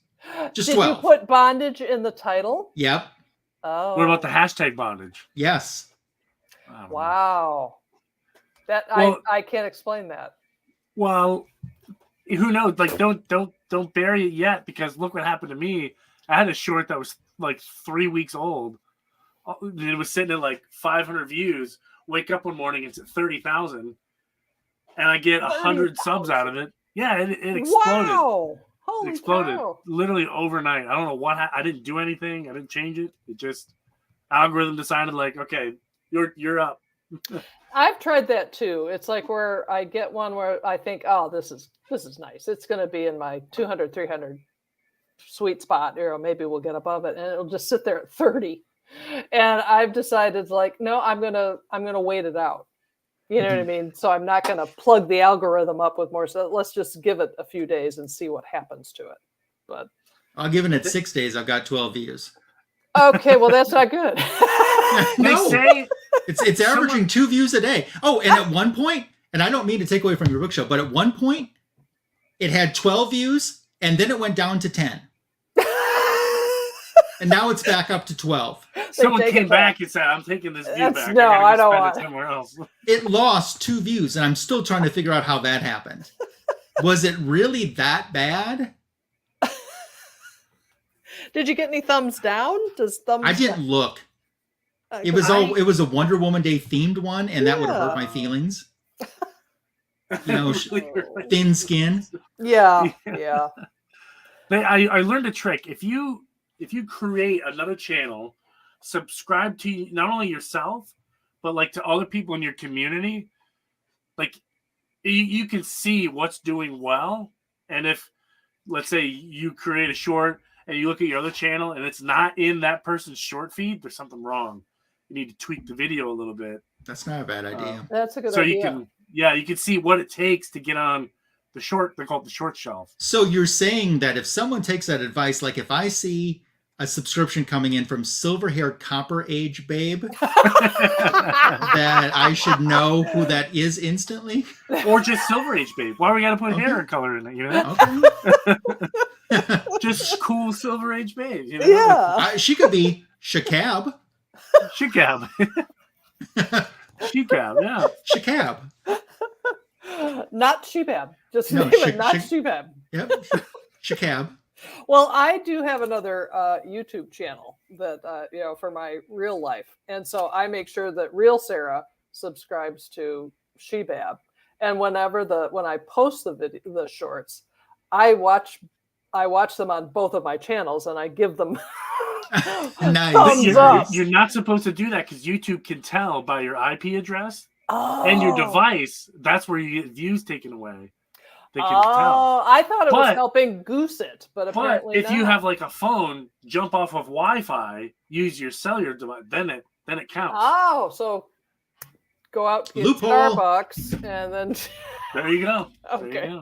Just 12. Did you put bondage in the title? Yep. Oh. What about the hashtag bondage? Yes. Wow. I can't explain that. Well, who knows? Like, don't bury it yet, because look what happened to me. I had a short that was like 3 weeks old. It was sitting at like 500 views. Wake up one morning, it's at 30,000, and I get 100 subs out of it. Yeah, it exploded. Wow. Holy it exploded cow. literally overnight. I don't know what. I didn't do anything. I didn't change it. It just algorithm decided like, okay, you're up. I've tried that too. It's like where I get one where I think, oh, this is nice. It's going to be in my 200, 300 sweet spot. Maybe we'll get above it, and it'll just sit there at 30. And I've decided, like, no, I'm gonna wait it out. You know what I mean? So I'm not gonna plug the algorithm up with more. So let's just give it a few days and see what happens to it. But I'll give it 6 days. I've got 12 views. Okay, well that's not good. No. They say it's averaging 2 views a day. Oh, and at one point, and I don't mean to take away from your book show, but at one point, it had 12 views, and then it went down to 10. And now it's back up to 12. Someone came back and said, I'm taking this view back. No, I don't spend want it somewhere else. It lost 2 views, and I'm still trying to figure out how that happened. Was it really that bad? Did you get any thumbs down? I didn't look. It was a Wonder Woman Day themed one, and that would have hurt my feelings. Thin skin. Yeah. I learned a trick. If you create another channel, subscribe to not only yourself, but like to other people in your community, like you can see what's doing well. And if, let's say, you create a short and you look at your other channel and it's not in that person's short feed, there's something wrong. You need to tweak the video a little bit. That's not a bad idea. That's a good idea. So you can see what it takes to get on the short. They're called the short shelf. So you're saying that if someone takes that advice, like if I see a subscription coming in from silver-haired copper age babe, that I should know who that is instantly? Or just silver age babe. Why we got to put hair color in it? You know? Okay. Just cool silver age babe. You know? Yeah. She could be SHBAB. SHBAB. SHBAB, yeah. SHBAB. Not SHBAB. Just No, name it, not SHBAB. Yep. SHBAB. Well, I do have another YouTube channel that for my real life, and so I make sure that real Sarah subscribes to SHBAB. And when I post the shorts, I watch them on both of my channels, and I give them nice. You're not supposed to do that because YouTube can tell by your IP address and your device. That's where you get views taken away. They can tell. I thought it was helping goose it, but apparently if you have like a phone, jump off of Wi-Fi, use your cellular device, then it counts. Oh, so go out to Starbucks and then there you go. Okay.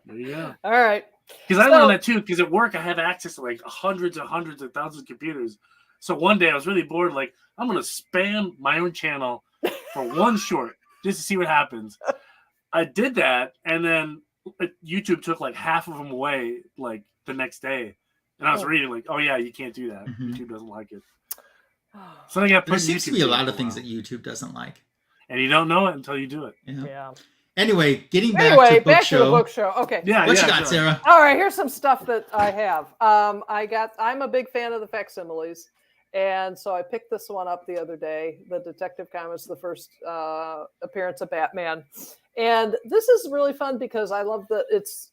There you go. All right. Because I learned that too. Because at work, I have access to like hundreds and hundreds of thousands of computers. So one day I was really bored. Like, I'm gonna spam my own channel for one short just to see what happens. I did that, and then YouTube took like half of them away like the next day. And I was reading like, oh yeah, you can't do that. YouTube doesn't like it. So I got. There seems to be a lot of things that YouTube doesn't like, and you don't know it until you do it. Yeah. Anyway, back to the book show. Okay. Yeah. What you got, Sarah? All right. Here's some stuff that I have. I'm a big fan of the facsimiles, and so I picked this one up the other day. The Detective Comics, the first appearance of Batman, And this is really fun because I love that it's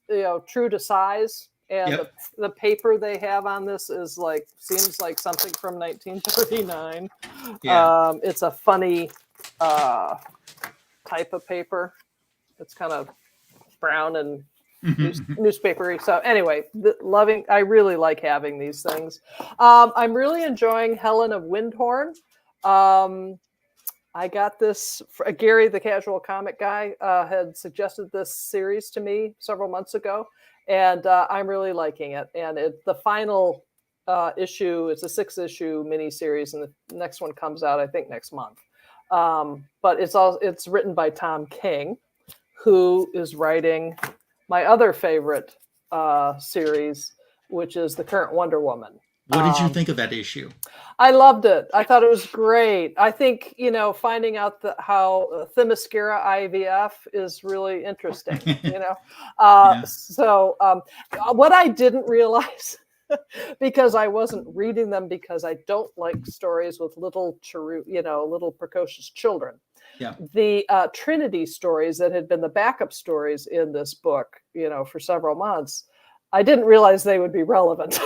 true to size. And the paper they have on this is seems like something from 1939. Yeah. It's a funny type of paper. It's kind of brown and newspapery. So anyway, I really like having these things. I'm really enjoying Helen of Windhorn. I got this. Gary, the casual comic guy, had suggested this series to me several months ago. And I'm really liking it. And the final issue, it's a 6-issue miniseries, and the next one comes out, I think, next month. But it's written by Tom King, who is writing my other favorite series, which is the current Wonder Woman. What did you think of that issue? I loved it. I thought it was great. I think, finding out how Themyscira IVF is really interesting, So what I didn't realize, because I wasn't reading them because I don't like stories with little precocious children. Yeah. The Trinity stories that had been the backup stories in this book, for several months, I didn't realize they would be relevant.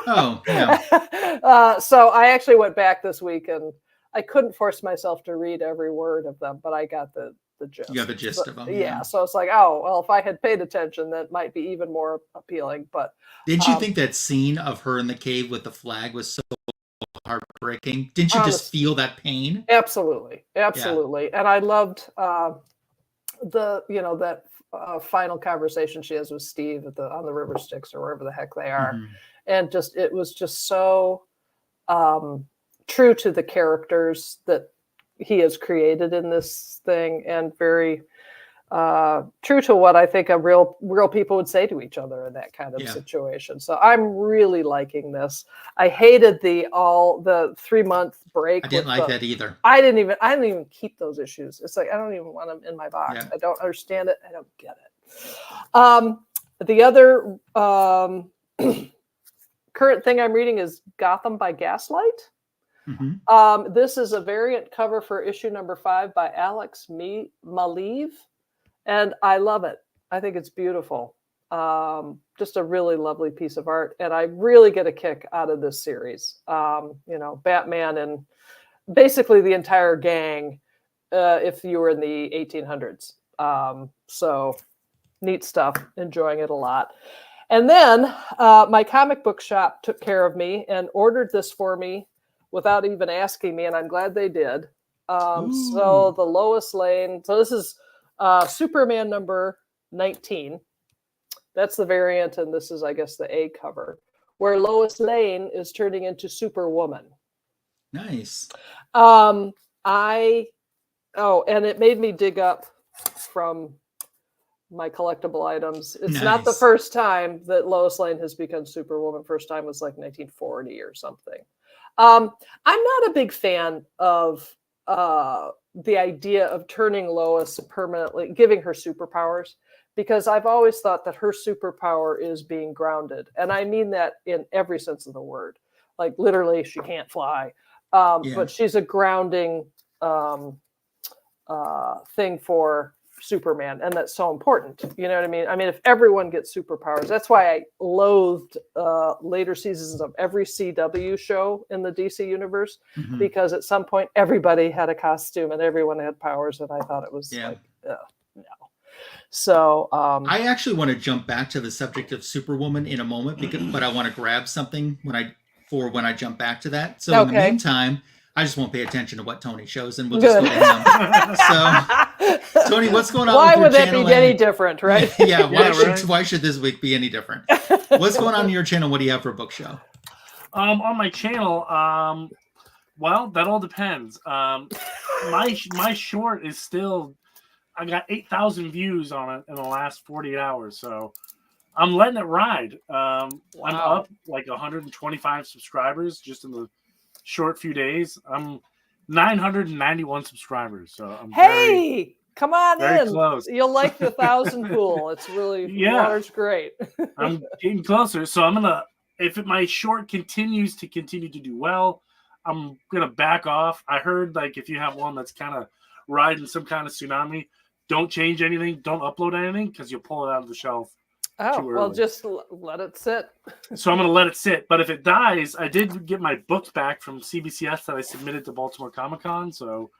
Oh, yeah. So I actually went back this week, and I couldn't force myself to read every word of them, but I got the gist. You got the gist of them. Yeah. So it's like, oh, well, if I had paid attention, that might be even more appealing. But didn't you think that scene of her in the cave with the flag was so heartbreaking? Didn't you just feel that pain? Absolutely. Yeah. And I loved that final conversation she has with Steve on the River Styx or wherever the heck they are. Mm-hmm. And it was just so true to the characters that he has created in this thing, and very true to what I think a real people would say to each other in that kind of situation. So I'm really liking this. I hated the 3-month break. I didn't like that either. I didn't even keep those issues. It's like, I don't even want them in my box. Yeah. I don't understand it. I don't get it. The other current thing I'm reading is Gotham by Gaslight. Mm-hmm. This is a variant cover for issue number 5 by Alex Maleev, and I love it. I think it's beautiful. Just a really lovely piece of art, and I really get a kick out of this series. Batman and basically the entire gang, if you were in the 1800s. So neat stuff. Enjoying it a lot. And then my comic book shop took care of me and ordered this for me without even asking me, and I'm glad they did. So the Lois Lane. So this is Superman number 19. That's the variant, and this is, I guess, the A cover, where Lois Lane is turning into Superwoman. Nice. And it made me dig up from my collectible items. It's not the first time that Lois Lane has become Superwoman. First time was like 1940 or something. I'm not a big fan of the idea of turning Lois permanently, giving her superpowers, because I've always thought that her superpower is being grounded. And I mean that in every sense of the word. Like literally she can't fly. But she's a grounding thing for Superman, and that's so important. You know what I mean? I mean, if everyone gets superpowers, that's why I loathed later seasons of every CW show in the DC universe, because at some point everybody had a costume and everyone had powers, and I thought it was no. So I actually want to jump back to the subject of Superwoman in a moment, but I want to grab something when I jump back to that. So in the meantime, I just won't pay attention to what Tony shows, and we'll just go to him. So, Tony, what's going on with your channel? Why would that be any different, right? Why should this week be any different? What's going on in your channel? What do you have for a book show? On my channel, well, that all depends. My short is still, I got 8,000 views on it in the last 48 hours, so I'm letting it ride. I'm up like 125 subscribers just in the short few days. I'm 991 subscribers, so I'm come on very in. Close. You'll like the 1,000 pool. It's really water's great. I'm getting closer, so I'm gonna. If my short continues to do well, I'm gonna back off. I heard like if you have one that's kind of riding some kind of tsunami, don't change anything, don't upload anything, because you'll pull it out of the shelf. Oh, well, just let it sit. So I'm going to let it sit. But if it dies, I did get my books back from CBCS that I submitted to Baltimore Comic-Con. So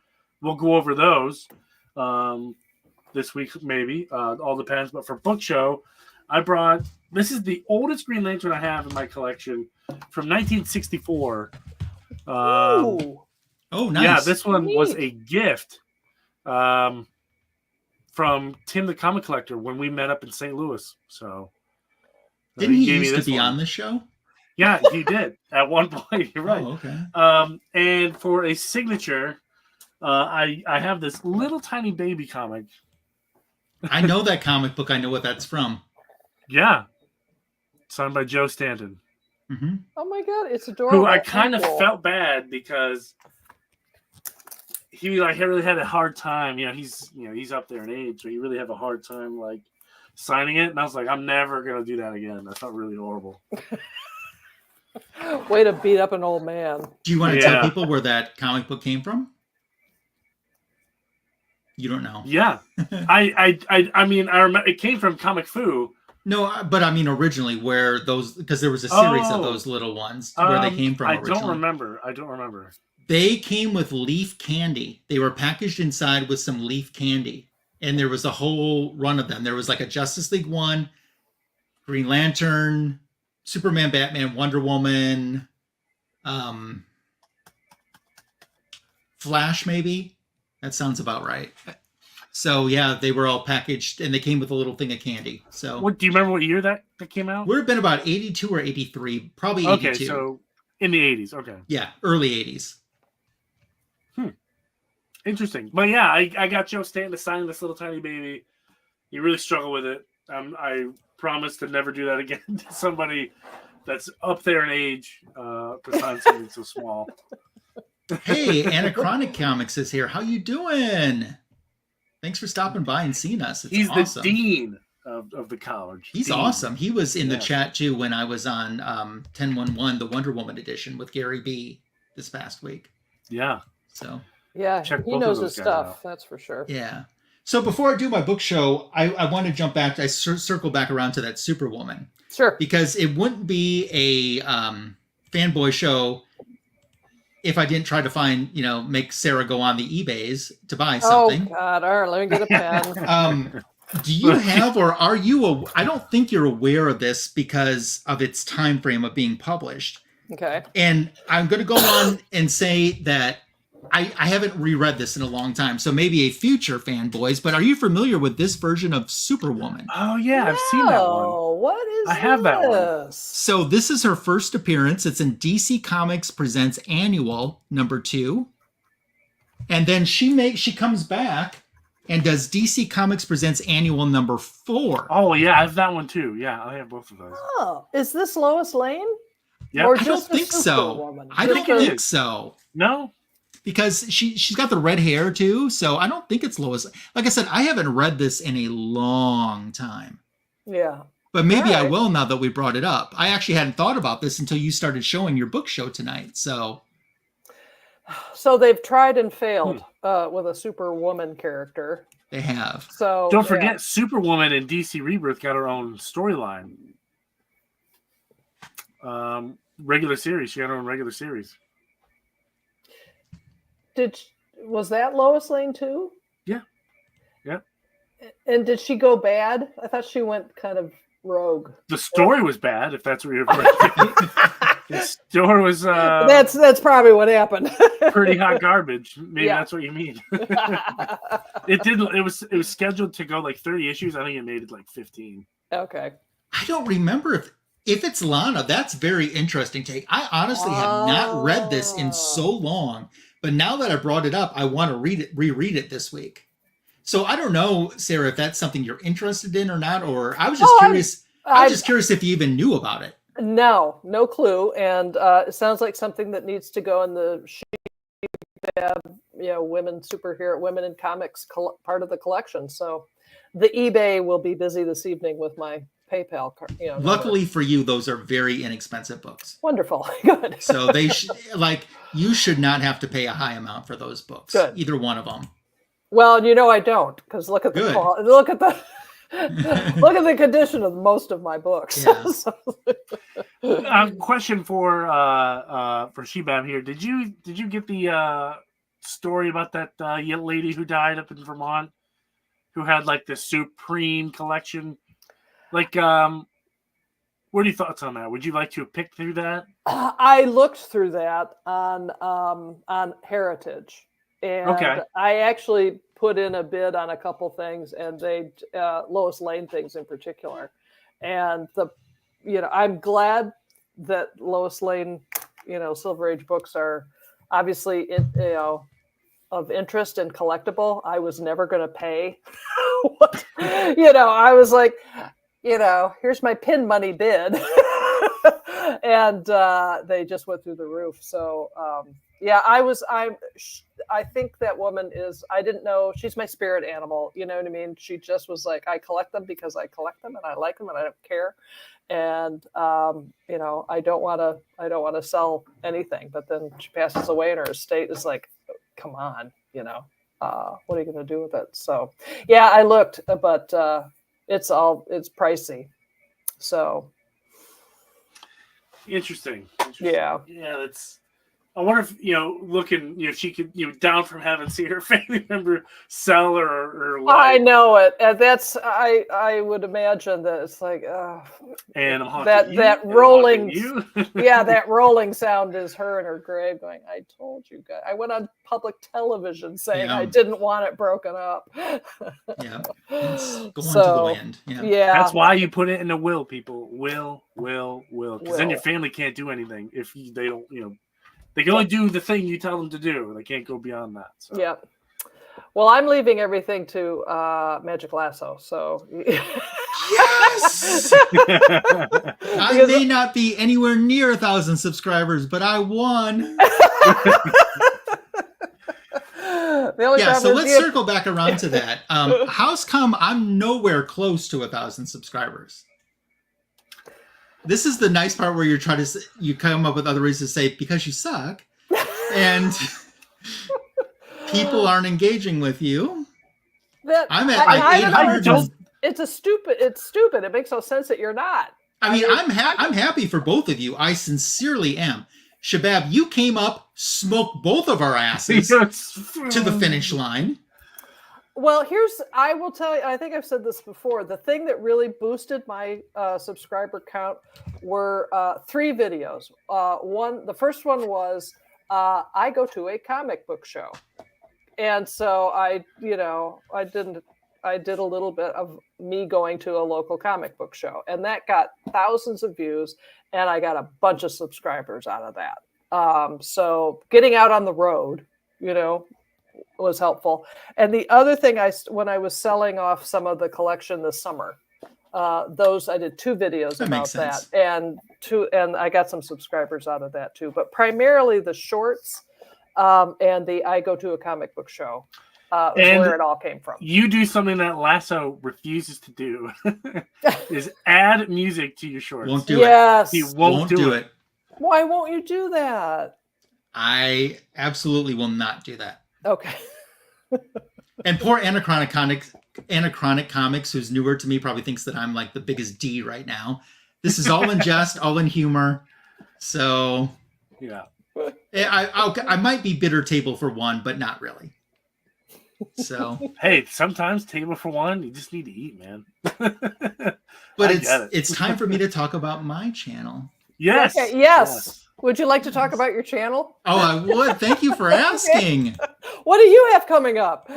we'll go over those this week, maybe. All depends. But for book show, I brought, this is the oldest Green Lantern I have in my collection from 1964. Oh, nice. Yeah, this one was a gift from Tim the Comic Collector when we met up in St. Louis. So didn't he used to be on the show? Yeah, he did at one point. You're right. Oh, okay. And for a signature, I have this little tiny baby comic. I know that comic book. I know what that's from. Yeah, signed by Joe Stanton. Mm-hmm. Oh my God, it's adorable. Who I kind of felt bad because he really had a hard time. He's up there in age, so he really had a hard time like signing it. And I was like, I'm never gonna do that again. That felt really horrible. Way to beat up an old man. Do you want to tell people where that comic book came from? You don't know. Yeah, I mean, I remember it came from ComicFoo. No, but I mean originally where those, because there was a series of those little ones where they came from originally. I don't remember. They came with leaf candy. They were packaged inside with some leaf candy. And there was a whole run of them. There was like a Justice League one, Green Lantern, Superman, Batman, Wonder Woman, Flash maybe. That sounds about right. So yeah, they were all packaged and they came with a little thing of candy. So do you remember what year that came out? Would have been about 82 or 83, probably 82. Okay, so in the 80s. Okay. Yeah, early 80s. Interesting. But yeah, I got Joe Stanton to sign this little tiny baby. He really struggled with it. I promise to never do that again to somebody that's up there in age to sign something so small. Hey, Anachronic Comics is here. How you doing? Thanks for stopping by and seeing us. It's He's awesome. the dean of the college. He's awesome. He was in the chat too when I was on 1011, the Wonder Woman edition with Gary B this past week. Yeah. So yeah, he knows his stuff. That's for sure. Yeah. So before I do my book show, I want to jump back. I circle back around to that Superwoman. Sure. Because it wouldn't be a fanboy show if I didn't try to find, make Sarah go on the eBays to buy something. Oh God! All right, let me get a pen. Do you have, or are you? I don't think you're aware of this because of its time frame of being published. Okay. And I'm going to go on and say that I haven't reread this in a long time, so maybe a future fanboys. But are you familiar with this version of Superwoman? Oh yeah, I've seen that one. What is? I have that one. So this is her first appearance. It's in DC Comics Presents Annual #2, and then she comes back and does DC Comics Presents Annual #4. Oh yeah, I have that one too. Yeah, I have both of those. Oh, is this Lois Lane? Yeah, I don't think so. I don't think so. No. Because she's got the red hair too, so I don't think it's Lois. Like I said, I haven't read this in a long time. Yeah. But maybe I will now that we brought it up. I actually hadn't thought about this until you started showing your book show tonight. So they've tried and failed with a Superwoman character. They have. So don't forget, Superwoman and DC Rebirth got her own storyline. Regular series. She had her own regular series. Was that Lois Lane too? Yeah. Yeah. And did she go bad? I thought she went kind of rogue. The story was bad, if that's what you're referring to. The story was that's probably what happened. pretty hot garbage. Maybe that's what you mean. It was scheduled to go like 30 issues. I think it made it like 15. Okay. I don't remember if it's Lana. That's very interesting take. I honestly have not read this in so long. But now that I brought it up, I want to reread it this week. So I don't know, Sarah, if that's something you're interested in or not, or I was just curious. I was just curious if you even knew about it. No clue. And it sounds like something that needs to go in the SHBAB, women superhero, women in comics part of the collection. So the eBay will be busy this evening with my PayPal card. Luckily for you, those are very inexpensive books. Wonderful. Good. So they you should not have to pay a high amount for those books. Good. Either one of them. Well, I don't, because look at the look at the condition of most of my books. Yes. Question for SHBAB here. Did you get the story about that lady who died up in Vermont, who had like the Supreme collection? Like, what are your thoughts on that? Would you like to have picked through that? I looked through that on Heritage, and I actually put in a bid on a couple things, and they Lois Lane things in particular, and I'm glad that Lois Lane, Silver Age books are obviously of interest and collectible. I was never going to pay. I was like, here's my pin money bid. And they just went through the roof. So I think that woman I didn't know, she's my spirit animal. You know what I mean? She just was like, I collect them because I collect them and I like them and I don't care. And I don't want to sell anything. But then she passes away and her estate is like, come on, what are you going to do with it? So I looked, but it's pricey. So interesting. Yeah, that's. I wonder if looking, if she could, down from heaven, see her family member sell or life. I know it, and that's I would imagine that it's like and that rolling, that rolling sound is her in her grave going, "I told you guys." I went on public television saying I didn't want it broken up. It's going to the wind. Yeah, that's why you put it in a will, people. Will, because then your family can't do anything if they don't, They can only do the thing you tell them to do. They can't go beyond that. So. Yeah. Well, I'm leaving everything to Magic Lasso. So yes, I may not be anywhere near 1,000 subscribers, but I won. So let's circle back around to that. How's come I'm nowhere close to 1,000 subscribers? This is the nice part where you come up with other reasons to say because you suck, and people aren't engaging with you. I'm at 800. It's stupid. It makes no sense that you're not. I mean, I'm happy for both of you. I sincerely am. SHBAB, you came up, smoked both of our asses to the finish line. Well, I will tell you, I think I've said this before. The thing that really boosted my subscriber count were 3 videos. The first one was I go to a comic book show. And so I did a little bit of me going to a local comic book show, and that got thousands of views, and I got a bunch of subscribers out of that. So getting out on the road, was helpful. And the other thing, when I was selling off some of the collection this summer, I did 2 videos about that, and I got some subscribers out of that too. But primarily the shorts and the I go to a comic book show is where it all came from. You do something that Lasso refuses to do, is add music to your shorts. Won't do it. He won't do it. Why won't you do that? I absolutely will not do that. Okay. And poor Anachronic Comics, who's newer to me, probably thinks that I'm like the biggest D right now. This is all in jest, all in humor. So yeah, I might be bitter table for one, but not really. So hey, sometimes table for one, you just need to eat, man. But it's time for me to talk about my channel. Yes. Okay, yes. Would you like to talk about your channel? Oh, I would. Thank you for asking. What do you have coming up?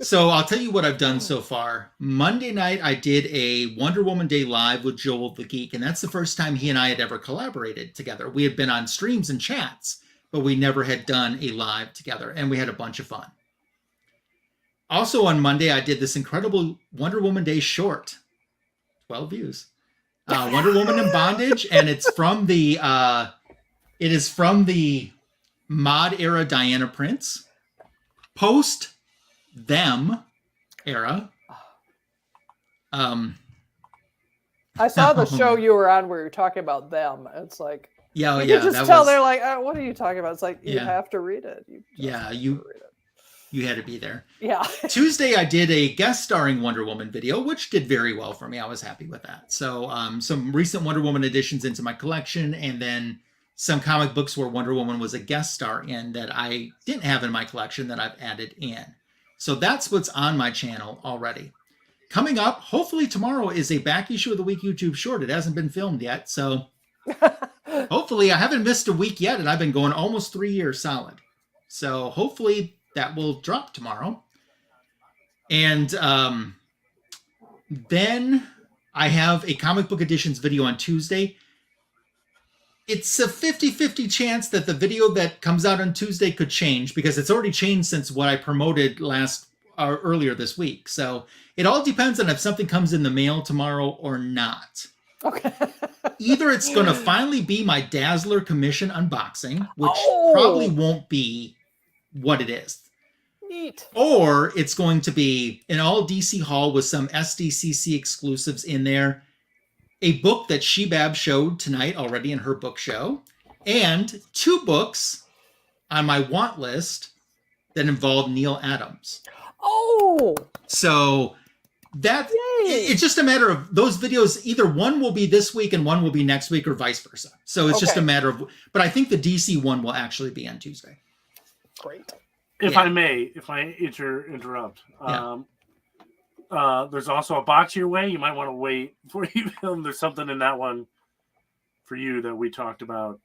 So I'll tell you what I've done so far. Monday night, I did a Wonder Woman Day live with Joel the Geek, and that's the first time he and I had ever collaborated together. We had been on streams and chats, but we never had done a live together, and we had a bunch of fun. Also on Monday, I did this incredible Wonder Woman Day short. 12 views. Wonder Woman in Bondage, and it's from the mod era Diana Prince, post them era. I saw the show you were on where you're talking about them. It's like you just tell they're like, what are you talking about? It's like you have to read it. Read it. You had to be there. Yeah. Tuesday, I did a guest starring Wonder Woman video, which did very well for me. I was happy with that. So some recent Wonder Woman additions into my collection, and then some comic books where Wonder Woman was a guest star in that I didn't have in my collection that I've added in. So that's what's on my channel already. Coming up, hopefully tomorrow, is a back issue of the week YouTube short. It hasn't been filmed yet, so hopefully I haven't missed a week yet, and I've been going almost 3 years solid. So hopefully that will drop tomorrow. And then I have a comic book editions video on Tuesday. It's a 50-50 chance that the video that comes out on Tuesday could change, because it's already changed since what I promoted earlier this week. So it all depends on if something comes in the mail tomorrow or not. Okay. Either it's going to finally be my Dazzler commission unboxing, which probably won't be what it is. Neat. Or it's going to be an all DC haul with some SDCC exclusives in there, a book that SHBAB showed tonight already in her book show, and 2 books on my want list that involve Neal Adams. Oh! So it's just a matter of those videos. Either one will be this week and one will be next week, or vice versa. So it's just a matter of, but I think the DC one will actually be on Tuesday. Great. If I interrupt. There's also a box your way. You might want to wait before you film. There's something in that one for you that we talked about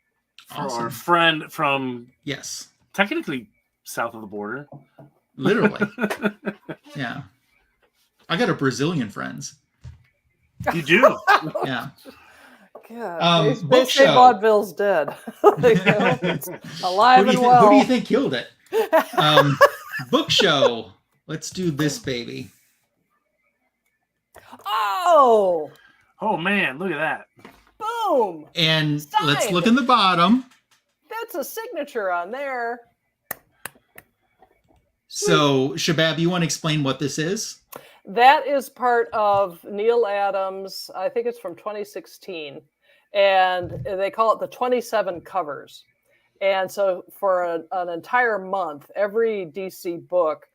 for our friend from technically south of the border. Literally. Yeah. I got a Brazilian friends. You do? Yeah. God, they say vaudeville's dead. It's alive and well. Who do you think killed it? Book show. Let's do this, baby. Oh man, look at that. Boom. And let's look in the bottom. That's a signature on there. So, SHBAB, you want to explain what this is? That is part of Neal Adams. I think it's from 2016. And they call it the 27 covers. And so for an entire month, every DC book,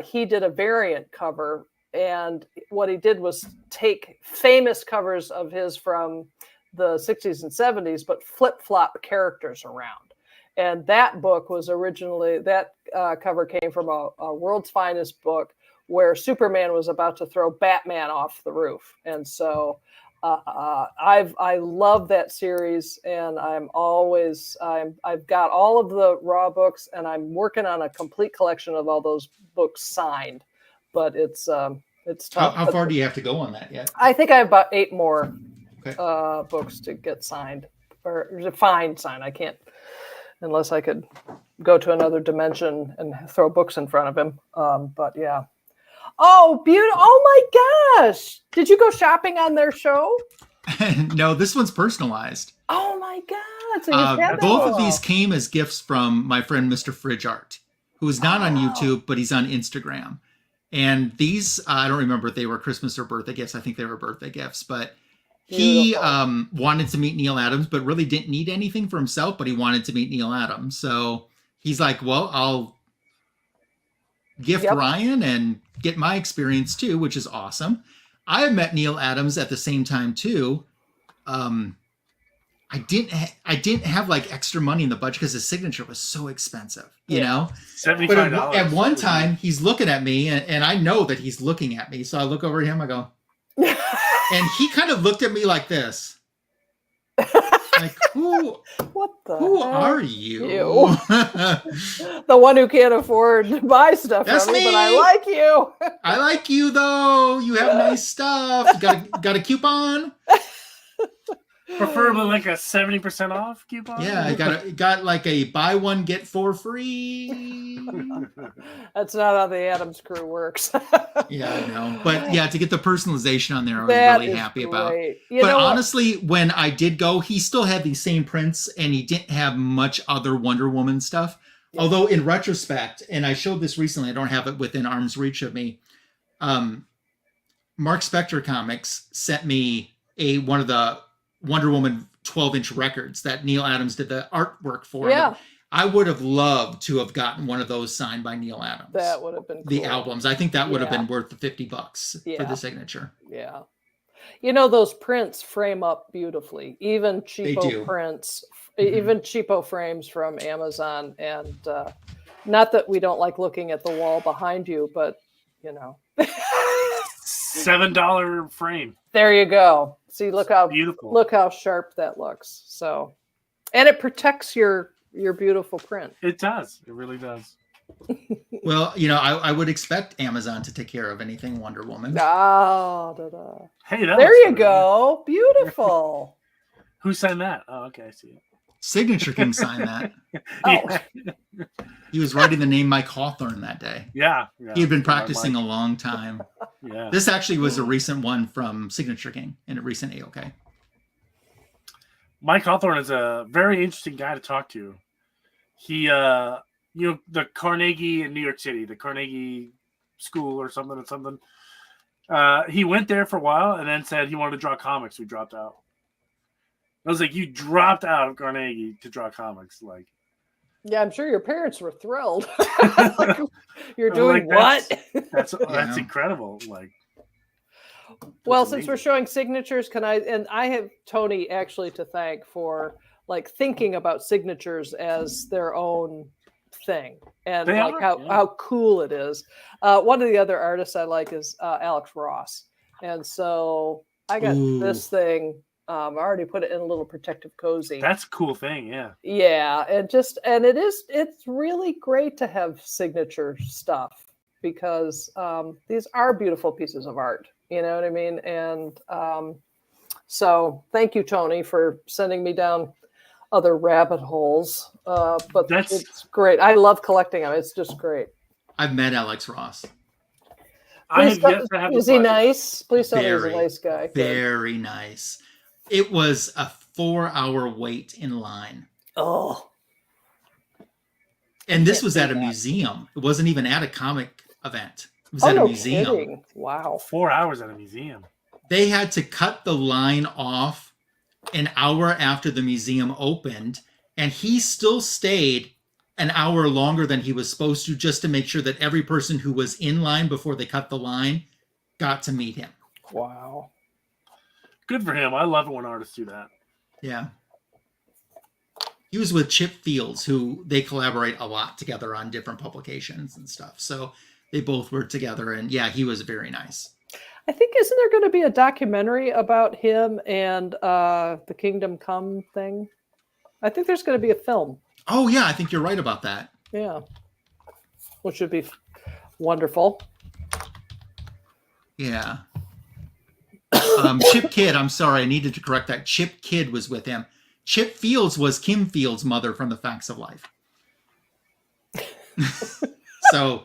he did a variant cover. And what he did was take famous covers of his from the 60s and 70s, but flip-flop characters around. And that book was originally, that cover came from a World's Finest book where Superman was about to throw Batman off the roof. And so I love that series, and I've got all of the Raw books, and I'm working on a complete collection of all those books signed. But it's tough. How far do you have to go on that yet? I think I have about 8 more books to get signed, or to find signed. I can't, unless I could go to another dimension and throw books in front of him. But yeah. Oh, beautiful. Oh my gosh. Did you go shopping on their show? No, this one's personalized. Oh my God. So both of these came as gifts from my friend, Mr. Fridge Art, who is not on YouTube, but he's on Instagram. And these, I don't remember if they were Christmas or birthday gifts. I think they were birthday gifts, but he wanted to meet Neal Adams, but really didn't need anything for himself, but he wanted to meet Neal Adams. So he's like, well, I'll gift Ryan and get my experience too, which is awesome. I have met Neal Adams at the same time too. I didn't have like extra money in the budget because his signature was so expensive, you know. $75. But at one time, he's looking at me, and I know that he's looking at me. So I look over at him. I go, and he kind of looked at me like this, like, who are you? The one who can't afford to buy stuff from me, but I like you. I like you though. You have nice stuff. You got a coupon. Preferably like a 70% off coupon. Yeah, I got like a buy one get 4 free. That's not how the Adams crew works. Yeah, I know. But yeah, to get the personalization on there, I was really happy about. But honestly, when I did go, he still had these same prints, and he didn't have much other Wonder Woman stuff. Yeah. Although in retrospect, and I showed this recently, I don't have it within arm's reach of me. Mark Spector Comics sent me one of the Wonder Woman 12-inch records that Neal Adams did the artwork for. Yeah. I would have loved to have gotten one of those signed by Neal Adams. That would have been cool. The albums. I think that would have been worth the $50 for the signature. Yeah. You know, those prints frame up beautifully. Even cheapo prints, even cheapo frames from Amazon. And not that we don't like looking at the wall behind you, but, you know. $7 frame. There you go. See, look how beautiful. Look how sharp that looks. So, and it protects your beautiful print. It does. It really does. Well, you know, I would expect Amazon to take care of anything Wonder Woman. Hey, there you go. Beautiful. Who signed that? Oh, okay, I see it. Signature King signed that. He was writing the name Mike Hawthorne that day. Yeah. He had been practicing a long time. Yeah. This actually was a recent one from Signature King in a recent AOK. Mike Hawthorne is a very interesting guy to talk to. He, the Carnegie in New York City, the Carnegie School or something. He went there for a while and then said he wanted to draw comics. We dropped out. I was like, you dropped out of Carnegie to draw comics, like. Yeah, I'm sure your parents were thrilled. Like, you're doing what? That's incredible. Like. Well, since we're showing signatures, I have Tony actually to thank for like thinking about signatures as their own thing and how cool it is. One of the other artists I like is Alex Ross. And so I got this thing. I already put it in a little protective cozy. That's a cool thing. Yeah. Yeah. It's really great to have signature stuff because these are beautiful pieces of art. You know what I mean? And so thank you, Tony, for sending me down other rabbit holes. But it's great. I love collecting them. It's just great. I've met Alex Ross. Is he nice? Please tell me he's a nice guy. Very nice. It was a 4-hour wait in line. Oh. And this was at a museum. It wasn't even at a comic event. It was at a museum. Kidding. Wow. 4 hours at a museum. They had to cut the line off an hour after the museum opened, and he still stayed an hour longer than he was supposed to just to make sure that every person who was in line before they cut the line got to meet him. Wow. Good for him. I love it when artists do that. Yeah. He was with Chip Fields, who they collaborate a lot together on different publications and stuff. So they both worked together, and yeah, he was very nice. I think, isn't there going to be a documentary about him and the Kingdom Come thing? I think there's going to be a film. Oh, yeah, I think you're right about that. Yeah. Which would be wonderful. Yeah. Chip Kidd, I'm sorry, I needed to correct that. Chip Kidd was with him. Chip Fields was Kim Fields' mother from The Facts of Life. So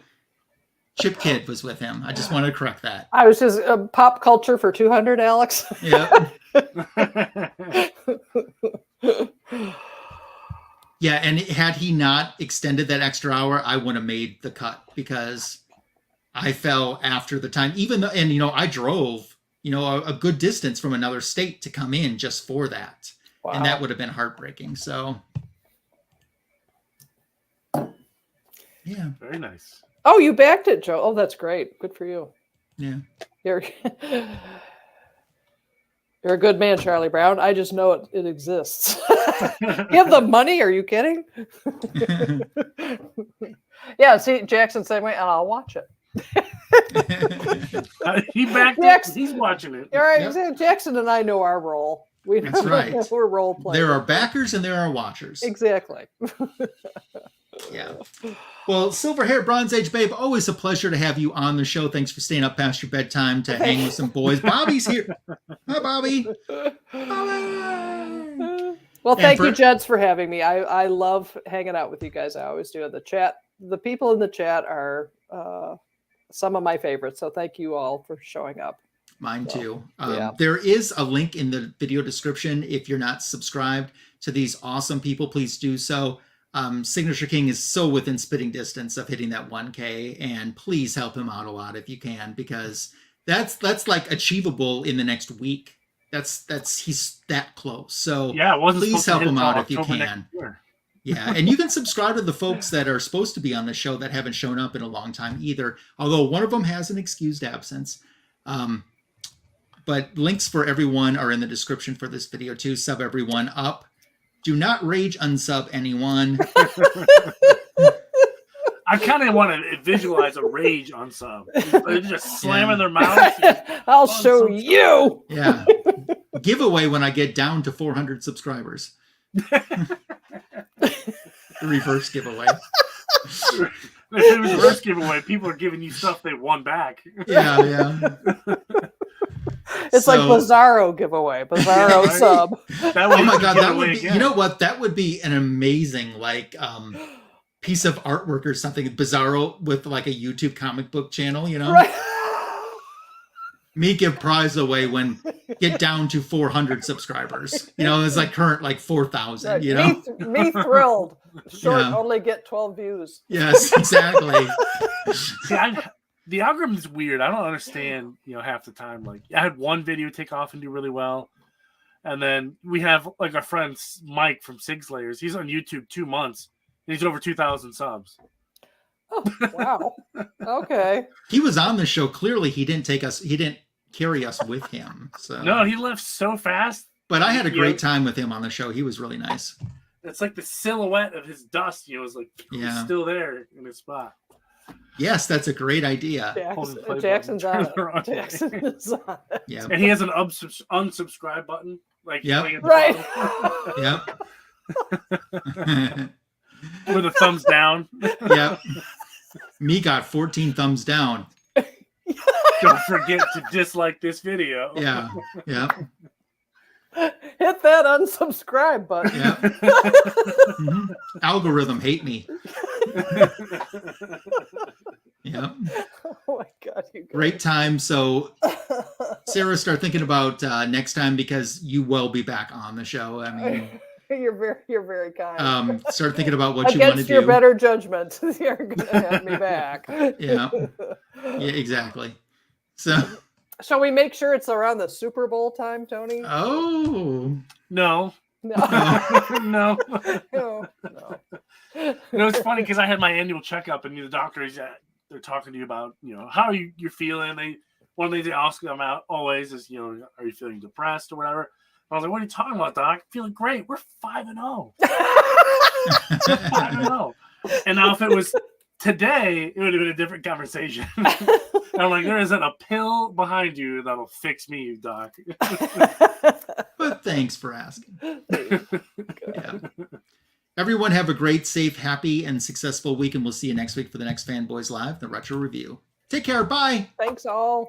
Chip Kidd was with him. I just wanted to correct that. I was just pop culture for 200, Alex. Yeah. Yeah, and had he not extended that extra hour, I wouldn't have made the cut because I fell after the time. Even though, and I drove, a good distance from another state to come in just for that. Wow. And that would have been heartbreaking. So, yeah. Very nice. Oh, you backed it, Joe. Oh, that's great. Good for you. Yeah. You're a good man, Charlie Brown. I just know it exists. You have the money? Are you kidding? Yeah, see, Jackson same way, and I'll watch it. He backed it. He's watching it. All right, yep. Jackson and I know our role. That's right. We're role playing. There are backers and there are watchers. Exactly. Yeah. Well, Silver Hair Bronze Age Babe, always a pleasure to have you on the show. Thanks for staying up past your bedtime to hang with some boys. Bobby's here. Hi, Bobby. Bobby. Well, thank you, Jeds, for having me. I love hanging out with you guys. I always do. The chat, the people in the chat are some of my favorites. So thank you all for showing up. Mine too. Yeah. There is a link in the video description. If you're not subscribed to these awesome people, please do so. Signature King is so within spitting distance of hitting that 1K, and please help him out a lot if you can, because that's like achievable in the next week. He's that close. So yeah, please help him out if you can. Yeah, and you can subscribe to the folks that are supposed to be on the show that haven't shown up in a long time either, although one of them has an excused absence. But links for everyone are in the description for this video too. Sub everyone up. Do not rage unsub anyone. I kind of want to visualize a rage unsub. They're just slamming their mouths. I'll show you. Yeah. Giveaway when I get down to 400 subscribers. The reverse giveaway. If it was a reverse giveaway, people are giving you stuff they won back. Yeah. It's like Bizarro giveaway, Bizarro sub. Oh my God, that would be, you know what? That would be an amazing piece of artwork or something. Bizarro with like a YouTube comic book channel, you know? Right. Me give prize away when get down to 400 subscribers. You know, it's like current like 4,000. Right. You know, me thrilled. Short only get 12 views. Yes, exactly. See, the algorithm is weird. I don't understand. Half the time, like I had one video take off and do really well, and then we have like our friend Mike from Sig Slayers. He's on YouTube 2 months. And he's over 2,000 subs. Oh wow! Okay. He was on the show. Clearly, he didn't carry us with him. So no, he left so fast. But I had a great time with him on the show. He was really nice. It's like the silhouette of his dust, is like he's still there in his spot. Yes, that's a great idea. Jackson's on it. Jackson is on it. Yeah. And he has an unsubscribe button. Like right. Yep. With a thumbs down. Yep. Me got 14 thumbs down. Don't forget to dislike this video. Yeah. Hit that unsubscribe button. Yeah. Mm-hmm. Algorithm hate me. Yeah. Oh my God, you guys. Great time. So, Sarah, start thinking about next time because you will be back on the show. I mean, you're very kind. Start thinking about what you want to do. Against your better judgment, you're going to have me back. Yeah, exactly. So, shall we make sure it's around the Super Bowl time, Tony? Oh no. No. It's funny because I had my annual checkup and the doctors they're talking to you about how you're feeling. One of the things they ask them out always is are you feeling depressed or whatever. I was like, what are you talking about, Doc? Feeling great. We're 5-0. 5-0. And now if it was today, it would have been a different conversation. And I'm like, there isn't a pill behind you that'll fix me, Doc. But thanks for asking. Yeah. Everyone have a great, safe, happy, and successful week, and we'll see you next week for the next Fanboys Live, the Retro Review. Take care. Bye. Thanks all.